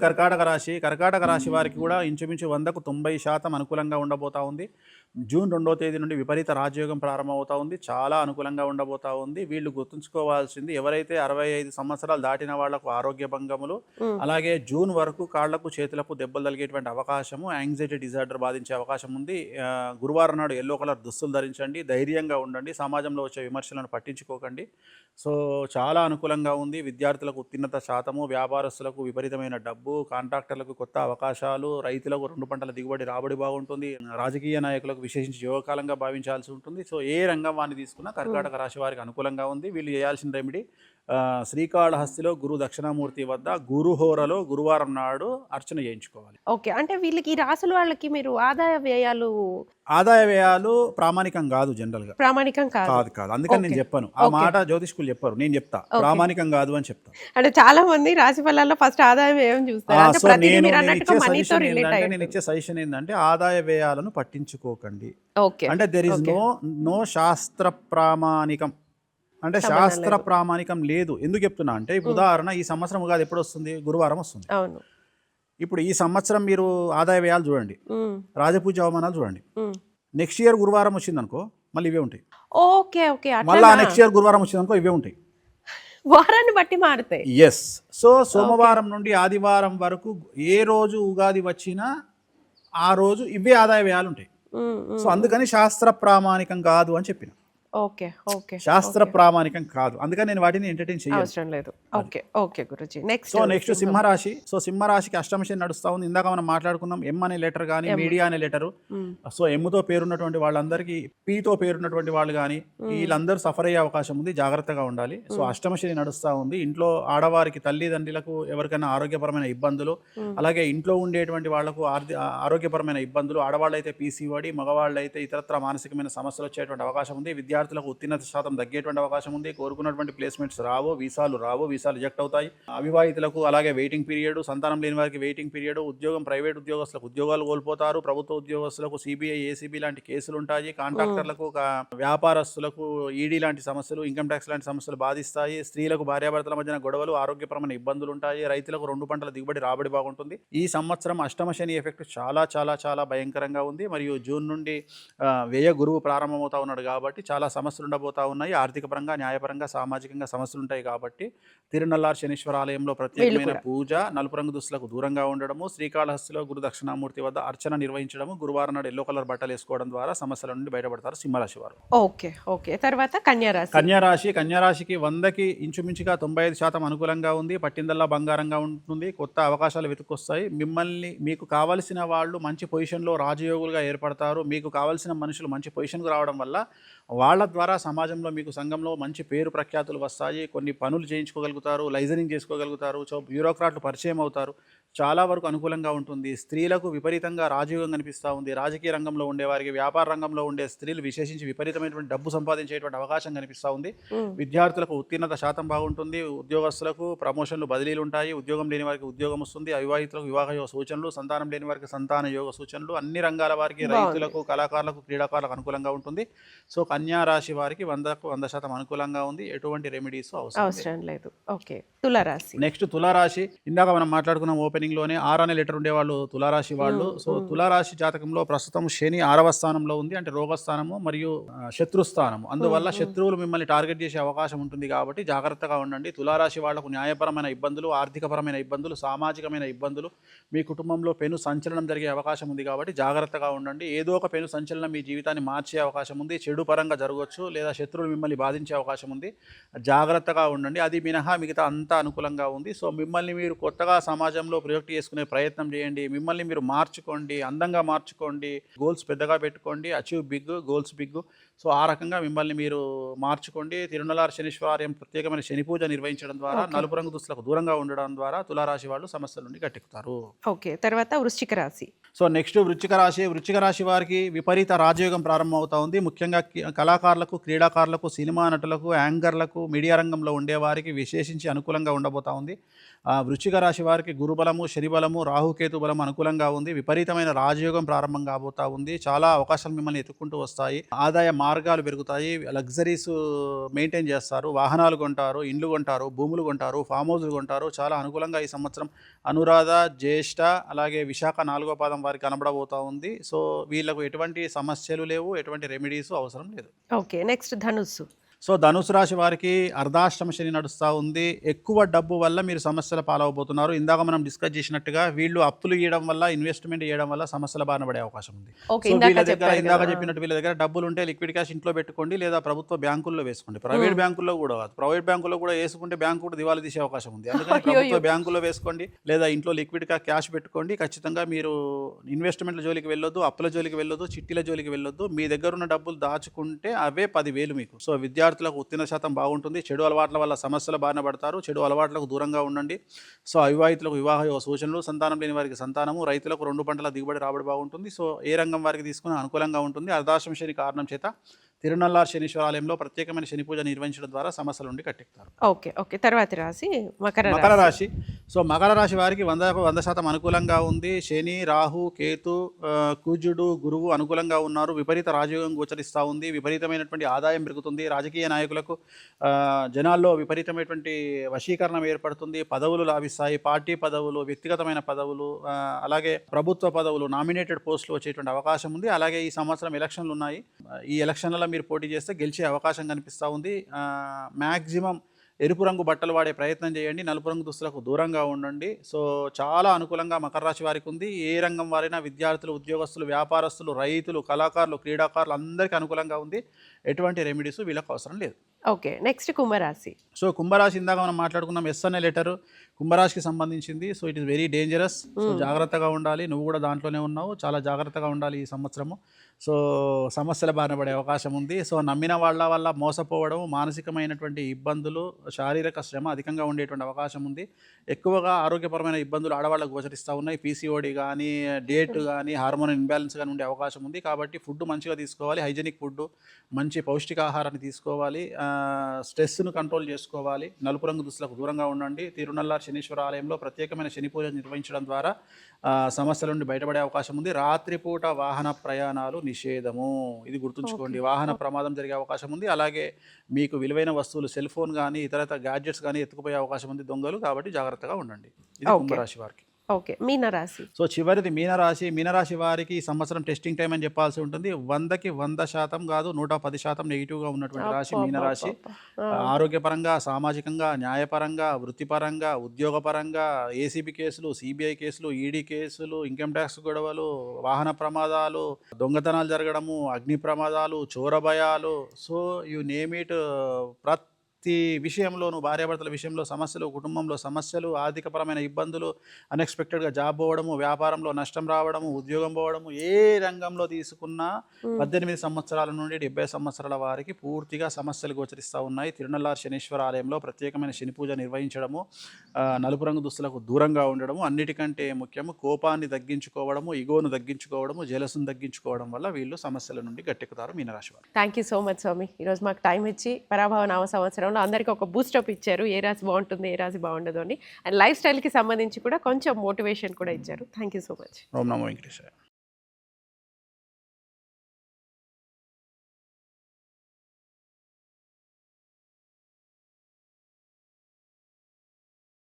కర్కాటక రాశి. కర్కాటక రాశి వారికి కూడా ఇంచుమించు 100కు 90% అనుకూలంగా ఉండబోతా ఉంది. జూన్ 2వ తేదీ నుండి విపరీత రాజయోగం ప్రారంభమవుతా ఉంది. చాలా అనుకూలంగా ఉండబోతా ఉంది. వీళ్ళు గుర్తుంచుకోవాల్సింది, ఎవరైతే 65 సంవత్సరాలు దాటిన వాళ్లకు ఆరోగ్య భంగములు, అలాగే జూన్ వరకు కాళ్లకు చేతులకు దెబ్బలు తగిలేటువంటి అవకాశము, యాంగ్జైటీ డిజార్డర్ బాధించే అవకాశం ఉంది. గురువారం నాడు ఎల్లో కలర్ దుస్తులు ధరించండి, ధైర్యంగా ఉండండి, సమాజంలో వచ్చే విమర్శలను పట్టించుకోకండి. సో చాలా అనుకూలంగా ఉంది. విద్యార్థులకు ఉత్తీర్ణత శాతము, వ్యాపారస్తులకు విపరీతమైన డబ్బు, కాంట్రాక్టర్లకు కొత్త అవకాశాలు, రైతులకు 2 పంటల దిగుబడి రాబడి బాగుంటుంది. రాజకీయ నాయకులకు విశేషించి యోగకాలంగా భావించాల్సి ఉంటుంది. సో ఏ రంగం వారిని తీసుకున్నా కర్కాటక రాశి వారికి అనుకూలంగా ఉంది. వీళ్ళు చేయాల్సిన రెమెడీ, శ్రీకాళహస్తిలో గురు దక్షిణామూర్తి వద్ద గురుహోరలో గురువారం నాడు అర్చన చేయించుకోవాలి. ఓకే. అంటే వీళ్ళకి ఈ రాసుల వాళ్ళకి మీరు ఆదాయ వ్యయాలు ప్రామాణికం కాదు, జనరల్ గా ప్రామాణికం కాదు. అందుకని నేను చెప్పాను ఆ మాట. జ్యోతిష్కులు చెప్పారు, నేను చెప్తా ప్రామాణికం కాదు అని చెప్తా. అంటే చాలా మంది రాశి ఫలాల్లో ఫస్ట్ ఆదాయ వ్యయం చూస్తారు. సో నేను ఇచ్చే సజెషన్ ఏంటంటే ఆదాయ వ్యయాలను పట్టించుకోకండి. అంటే దెర్ ఇస్ నో శాస్త్ర ప్రామాణికం, అంటే శాస్త్ర ప్రామాణికం లేదు. ఎందుకు చెప్తున్నా అంటే, ఇప్పుడు ఉదాహరణ, ఈ సంవత్సరం ఉగాది ఎప్పుడు వస్తుంది? గురువారం వస్తుంది. ఇప్పుడు ఈ సంవత్సరం మీరు ఆదాయ వ్యయాలు చూడండి, రాజపూజ అవమానాలు చూడండి. నెక్స్ట్ ఇయర్ గురువారం వచ్చింది అనుకో, మళ్ళీ ఇవే ఉంటాయి. మళ్ళీ నెక్స్ట్ ఇయర్ గురువారం వచ్చింది అనుకో, ఇవే ఉంటాయి. వారాన్ని బట్టి మారుతాయి. ఎస్. సో సోమవారం నుండి ఆదివారం వరకు ఏ రోజు ఉగాది వచ్చినా ఆ రోజు ఇవే ఆదాయ వ్యయాలు ఉంటాయి. సో అందుకని శాస్త్ర ప్రామాణికం కాదు అని చెప్పిన. శాస్త్ర ప్రామాణికం కాదు, అందుకని నేను వాటిని ఎంటర్టైన్ చేయలేదు. నెక్స్ట్ సింహరాశి. సో సింహరాశికి అష్టమ శని నడుస్తా ఉంది. ఇందాక మనం మాట్లాడుకున్నాం, ఎం అనే లెటర్ కానీ, మీడియా అనే లెటరు. సో ఎమ్తో పేరున్నటువంటి వాళ్ళందరికీ, పీతో పేరున్నటువంటి వాళ్ళు కానీ, వీళ్ళందరూ సఫర్ అయ్యే అవకాశం ఉంది, జాగ్రత్తగా ఉండాలి. సో అష్టమ శని నడుస్తూ ఉంది. ఇంట్లో ఆడవారికి, తల్లిదండ్రులకు ఎవరికైనా ఆరోగ్యపరమైన ఇబ్బందులు, అలాగే ఇంట్లో ఉండేటువంటి వాళ్లకు ఆరోగ్యపరమైన ఇబ్బందులు, ఆడవాళ్ళైతే పీసీఓడి, మగవాళ్ళైతే ఇతరత్ర మానసికమైన సమస్యలు వచ్చేటువంటి అవకాశం ఉంది. విద్యార్థులకు ఉత్తీర్ణత శాతం తగ్గేటువంటి అవకాశం ఉంది. కోరుకున్నటువంటి ప్లేస్మెంట్స్ రావు, వీసాలు రిజెక్ట్ అవుతాయి. అవివాహితులకు అలాగే వెయిటింగ్ పీరియడ్, సంతానం లేని వారికి వెయిటింగ్ పీరియడ్, ఉద్యోగం, ప్రైవేట్ ఉద్యోగస్తులకు ఉద్యోగాలు కోల్పోతారు, ప్రభుత్వ ఉద్యోగస్తులకు సిబిఐ, ఏసీబీ లాంటి కేసులు ఉంటాయి, కాంట్రాక్టర్లకు, వ్యాపారస్తులకు ఈడీ లాంటి సమస్యలు, ఇన్కమ్ ట్యాక్స్ లాంటి సమస్యలు బాధిస్తాయి, స్త్రీలకు భార్యాభర్తల మధ్యన గొడవలు, ఆరోగ్యపరమైన ఇబ్బందులు ఉంటాయి, రైతులకు 2 పంటల దిగుబడి రాబడి బాగుంటుంది. ఈ సంవత్సరం అష్టమ శని ఎఫెక్ట్ చాలా భయంకరంగా ఉంది. మరియు జూన్ నుండి వ్యయ గురువు ప్రారంభమవుతా ఉన్నాడు కాబట్టి చాలా సమస్యలు ఉండబోతా ఉన్నాయి. ఆర్థిక పరంగా, న్యాయపరంగా, సామాజికంగా సమస్యలు ఉంటాయి కాబట్టి తిరునల్లార్ శనీశ్వర ఆలయంలో ప్రత్యేకమైన పూజ, నలుపు రంగు దుస్తులకు దూరంగా ఉండడము, శ్రీకాళహస్తిలో గురు దక్షిణామూర్తి వద్ద అర్చన నిర్వహించడము, గురువారం నాడు ఎల్లో కలర్ బట్టలు వేసుకోవడం ద్వారా సమస్యల నుండి బయటపడతారు సింహరాశి వారు. తర్వాత కన్యారాశికి 100కి ఇంచుమించుగా 95% అనుకూలంగా ఉంది. పట్టిందల్లా బంగారంగా ఉంటుంది. కొత్త అవకాశాలు వెతుక్కొస్తాయి. మీకు కావలసిన వాళ్ళు మంచి పొజిషన్లో రాజయోగులుగా ఏర్పడతారు. మీకు కావలసిన మనుషులు మంచి పొజిషన్కు రావడం వల్ల వాళ్ళ ద్వారా సమాజంలో, మీకు సంఘంలో మంచి పేరు ప్రఖ్యాతులు వస్తాయి. కొన్ని పనులు చేయించుకోగలుగుతారు, లైజనింగ్ చేసుకోగలుగుతారు. సో బ్యూరోక్రాట్లు పరిచయం అవుతారు. చాలా వరకు అనుకూలంగా ఉంటుంది. స్త్రీలకు విపరీతంగా రాజయోగం కనిపిస్తూ ఉంది. రాజకీయ రంగంలో ఉండేవారికి, వ్యాపార రంగంలో ఉండే స్త్రీలు విశేషించి విపరీతమైనటువంటి డబ్బు సంపాదించేటువంటి అవకాశం కనిపిస్తూ ఉంది. ఉమ్, విద్యార్థులకు ఉత్తీర్ణత శాతం బాగుంటుంది. ఉద్యోగస్తులకు ప్రమోషన్లు, బదిలీలు ఉంటాయి. ఉద్యోగం లేని వారికి ఉద్యోగం వస్తుంది. అవివాహితులకు వివాహ యోగ సూచనలు, సంతానం లేని వారికి సంతాన యోగ సూచనలు, అన్ని రంగాల వారికి, బాగుంది. రైతులకు, కళాకారులకు, క్రీడాకారులకు అనుకూలంగా ఉంటుంది. సో కన్యా రాశి వారికి 100కు 100% అనుకూలంగా ఉంది. ఎటువంటి రెమెడీస్ అవసరం లేదు. అవసరం లేదు. ఓకే, తులారాశి. నెక్స్ట్ తులారాశి. ఇందాక మనం మాట్లాడుకున్నాం ఓపెనింగ్ లోనే 6 అనే లెటర్ ఉండేవాళ్ళు తులారాశి వాళ్ళు. సో తులారాశి జాతకంలో ప్రస్తుతం శని 6వ స్థానంలో ఉంది, అంటే రోగస్థానము మరియు శత్రుస్థానము. అందువల్ల శత్రువులు మిమ్మల్ని టార్గెట్ చేసే అవకాశం ఉంటుంది కాబట్టి జాగ్రత్తగా ఉండండి. తులారాశి వాళ్లకు న్యాయపరమైన ఇబ్బందులు, ఆర్థికపరమైన ఇబ్బందులు, సామాజికమైన ఇబ్బందులు, మీ కుటుంబంలో పెను సంచలనం జరిగే అవకాశం ఉంది కాబట్టి జాగ్రత్తగా ఉండండి. ఏదో ఒక పెను సంచలనం మీ జీవితాన్ని మార్చే అవకాశం ఉంది. చెడు పరంగా జరగవచ్చు, లేదా శత్రువులు మిమ్మల్ని బాధించే అవకాశం ఉంది. జాగ్రత్తగా ఉండండి. అది మినహా మిగతా అంతా అనుకూలంగా ఉంది. సో మిమ్మల్ని మీరు కొత్తగా సమాజంలో ప్రొజెక్ట్ చేసుకునే ప్రయత్నం చేయండి. మిమ్మల్ని మీరు మార్చుకోండి, అందంగా మార్చుకోండి, గోల్స్ పెద్దగా పెట్టుకోండి, achieve big, goals big. So ఆ రకంగా మిమ్మల్ని మీరు మార్చుకోండి. తిరునలార్ శనీశ్వరాలయం ప్రత్యేకమైన శని పూజ నిర్వహించడం ద్వారా, నలుపు రంగు దుస్తులకు దూరంగా ఉండడం ద్వారా తులారాశి వాళ్ళు సమస్యల నుండి గట్టెక్కుతారు. ఓకే, తర్వాత వృశ్చిక రాశి. సో నెక్స్ట్ వృశ్చిక రాశి. వృశ్చిక రాశి వారికి విపరీత రాజయోగం ప్రారంభం అవుతా ఉంది. ముఖ్యంగా కళాకారులకు, క్రీడాకారులకు, సినిమా నటులకు, యాంకర్లకు, మీడియా రంగంలో ఉండేవారికి విశేషించి అనుకూలంగా ఉండబోతా ఉంది. వృశ్చిక రాశి వారికి గురుబలము, శనిబలము, రాహుకేతు బలం అనుకూలంగా ఉంది. విపరీతమైన రాజయోగం ప్రారంభం కాబోతా ఉంది. చాలా అవకాశాలు మిమ్మల్ని ఎత్తుకుంటూ వస్తాయి. ఆదాయ మార్గాలు పెరుగుతాయి. లగ్జరీస్ మెయింటైన్ చేస్తారు. వాహనాలు కొంటారు, ఇండ్లు కొంటారు, భూములు కొంటారు, ఫామ్ హౌస్లు కొంటారు. చాలా అనుకూలంగా ఈ సంవత్సరం అనురాధ, జ్యేష్ఠ, అలాగే విశాఖ 4వ పాదం వారికి కనబడబోతా ఉంది. సో వీళ్ళకు ఎటువంటి సమస్యలు లేవు, ఎటువంటి రెమెడీస్ అవసరం లేదు. ఓకే, నెక్స్ట్ ధనుస్సు. సో ధనుసు రాశి వారికి అర్ధాష్టమ శని నడుస్తూ ఉంది. ఎక్కువ డబ్బు వల్ల మీరు సమస్యల పాలవబోతున్నారు. ఇందాక మనం డిస్కస్ చేసినట్టుగా వీళ్ళు అప్పులు ఇవ్వడం వల్ల, ఇన్వెస్ట్మెంట్ చేయడం వల్ల సమస్యల బారిన పడే అవకాశం ఉంది. ఓకే, సో ఇందాక వీళ్ళ దగ్గర చెప్పారు ఇందాక కదా. చెప్పినట్టు వీళ్ళ దగ్గర డబ్బులు ఉంటే లిక్విడ్ క్యాష్ ఇంట్లో పెట్టుకోండి, లేదా ప్రభుత్వ బ్యాంకుల్లో వేసుకోండి. ప్రైవేట్ బ్యాంకుల్లో కూడా కాదు, ప్రైవేట్ బ్యాంకుల్లో కూడా వేసుకుంటే బ్యాంకు కూడా దివాళా తీసే అవకాశం ఉంది. అందుకని ప్రభుత్వ బ్యాంకుల్లో వేసుకోండి, లేదా ఇంట్లో లిక్విడ్ క్యాష్ పెట్టుకోండి. ఖచ్చితంగా మీరు ఇన్వెస్ట్మెంట్ల జోలికి వెళ్ళొద్దు, అప్పుల జోలికి వెళ్ళొద్దు, చిట్టీల జోలికి వెళ్ళొద్దు. మీ దగ్గర ఉన్న డబ్బులు దాచుకుంటే అవే 10,000 మీకు. సో విద్యార్థులకు ఉత్తీర్ణ శాతం బాగుంటుంది. చెడు అలవాట్ల వల్ల సమస్యల బారిన పడతారు. చెడు అలవాట్లకు దూరంగా ఉండండి. సో అవివాహితులకు వివాహ యోగ సూచనలు, సంతానం లేని వారికి సంతానము, రైతులకు 2 పంటల దిగుబడి రాబడి బాగుంటుంది. సో ఏ రంగం వారికి తీసుకుని అనుకూలంగా ఉంటుంది. అర్ధాష్టమ శని కారణం చేత తిరునల్లార్ శనీశ్వరాలయంలో ప్రత్యేకమైన శని పూజ నిర్వహించడం ద్వారా సమస్యల నుండి కట్టెక్కుతారు. ఓకే, ఓకే, తర్వాత రాశి మకర మకర రాశి. రాశి. సో మకర రాశి వారికి 100% అనుకూలంగా ఉంది. శని, రాహు, కేతు, కుజుడు, గురువు అనుకూలంగా ఉన్నారు. విపరీత రాజయోగం గోచరిస్తూ ఉంది. విపరీతమైనటువంటి ఆదాయం పెరుగుతుంది. రాజకీయ నాయకులకు జనాల్లో విపరీతమైనటువంటి వశీకరణం ఏర్పడుతుంది. పదవులు లాభిస్తాయి. పార్టీ పదవులు, వ్యక్తిగతమైన పదవులు, అలాగే ప్రభుత్వ పదవులు, నామినేటెడ్ పోస్టులు వచ్చేటువంటి అవకాశం ఉంది. అలాగే ఈ సంవత్సరం ఎలక్షన్లు ఉన్నాయి. ఈ ఎలక్షన్లలో మీరు పోటీ చేస్తే గెలిచే అవకాశం కనిపిస్తూ ఉంది. మ్యాక్సిమం ఎరుపు రంగు బట్టలు వాడే ప్రయత్నం చేయండి. నలుపు రంగు దుస్తులకు దూరంగా ఉండండి. సో చాలా అనుకూలంగా మకర రాశి వారికి ఉంది. ఏ రంగం వారైనా, విద్యార్థులు, ఉద్యోగస్తులు, వ్యాపారస్తులు, రైతులు, కళాకారులు, క్రీడాకారులు అందరికీ అనుకూలంగా ఉంది. ఎటువంటి రెమెడీస్ వీళ్ళకు అవసరం లేదు. ఓకే, నెక్స్ట్ కుంభరాశి. సో కుంభరాశి ఇందాక మనం మాట్లాడుకున్నాం. ఎస్ అనే లెటర్ కుంభరాశికి సంబంధించింది. So it is very dangerous. So జాగ్రత్తగా ఉండాలి. నువ్వు కూడా దాంట్లోనే ఉన్నావు. చాలా జాగ్రత్తగా ఉండాలి ఈ సంవత్సరము. సో సమస్యల బారిన పడే అవకాశం ఉంది. సో నమ్మిన వాళ్ళ వల్ల మోసపోవడం, మానసికమైనటువంటి ఇబ్బందులు, శారీరక శ్రమ అధికంగా ఉండేటువంటి అవకాశం ఉంది. ఎక్కువగా ఆరోగ్యపరమైన ఇబ్బందులు ఆడవాళ్ళకు గోచరిస్తూ ఉన్నాయి. పీసీఓడి కానీ, డేట్ కానీ, హార్మోన్ ఇన్బ్యాలెన్స్ కానీ ఉండే అవకాశం ఉంది. కాబట్టి ఫుడ్ మంచిగా తీసుకోవాలి. హైజెనిక్ ఫుడ్, మంచి పౌష్టికాహారాన్ని తీసుకోవాలి. స్ట్రెస్ను కంట్రోల్ చేసుకోవాలి. నలుపు రంగు దుస్తులకు దూరంగా ఉండండి. తిరునల్లార్ శనీశ్వర ఆలయంలో ప్రత్యేకమైన శని పూజ నిర్వహించడం ద్వారా సమస్యల నుండి బయటపడే అవకాశం ఉంది. రాత్రిపూట వాహన ప్రయాణాలు నిషేధము. ఇది గుర్తుంచుకోండి. వాహన ప్రమాదం జరిగే అవకాశం ఉంది. అలాగే మీకు విలువైన వస్తువులు, సెల్ ఫోన్ కానీ, ఇతర గ్యాడ్జెట్స్ కానీ ఎత్తుకుపోయే అవకాశం ఉంది దొంగలు. కాబట్టి జాగ్రత్తగా ఉండండి. ఇది కుంభరాశి వారికి. ఓకే, మీనరాశి. సో చివరిది మీనరాశి. మీనరాశి వారికి ఈ సంవత్సరం టెస్టింగ్ టైం అని చెప్పాల్సి ఉంటుంది. 100కి 100% కాదు, 110% నెగిటివ్గా ఉన్నటువంటి రాశి మీనరాశి. ఆరోగ్యపరంగా, సామాజికంగా, న్యాయపరంగా, వృత్తిపరంగా, ఉద్యోగపరంగా, ఏసీబీ కేసులు, సిబిఐ కేసులు, ఈడీ కేసులు, ఇన్కమ్ ట్యాక్స్ గొడవలు, వాహన ప్రమాదాలు, దొంగతనాలు జరగడము, అగ్ని ప్రమాదాలు, చోర భయాలు, సో యు నేమ్ ఇట్, ప్రతి విషయంలోనూ భార్యాభర్తల విషయంలో సమస్యలు, కుటుంబంలో సమస్యలు, ఆర్థికపరమైన ఇబ్బందులు, అన్ఎక్స్పెక్టెడ్గా జాబ్ పోవడము, వ్యాపారంలో నష్టం రావడము, ఉద్యోగం పోవడము, ఏ రంగంలో తీసుకున్నా 18 సంవత్సరాల నుండి 70 సంవత్సరాల వారికి పూర్తిగా సమస్యలు గోచరిస్తూ ఉన్నాయి. తిరునల్లార్ శనీశ్వర ఆలయంలో ప్రత్యేకమైన శని పూజ నిర్వహించడము, నలుపు రంగు దుస్తులకు దూరంగా ఉండడము, అన్నిటికంటే ముఖ్యము కోపాన్ని తగ్గించుకోవడము, ఇగోను తగ్గించుకోవడము, జలసును తగ్గించుకోవడం వల్ల వీళ్ళు సమస్యల నుండి గట్టెక్కుతారు మీనరాశి వారు. థ్యాంక్ యూ సో మచ్ స్వామి. ఈరోజు మాకు టైం ఇచ్చి పరాభవ నామ సంవత్సరంలో అందరికీ ఒక బూస్టప్ ఇచ్చారు, ఏ రాశి బాగుంటుంది ఏ రాశి బాగుండదు అని. అండ్ లైఫ్ స్టైల్కి సంబంధించి కూడా కొంచెం మోటివేషన్ కూడా ఇచ్చారు. Thank you so much. ఓం నమో వెంకటేశాయ.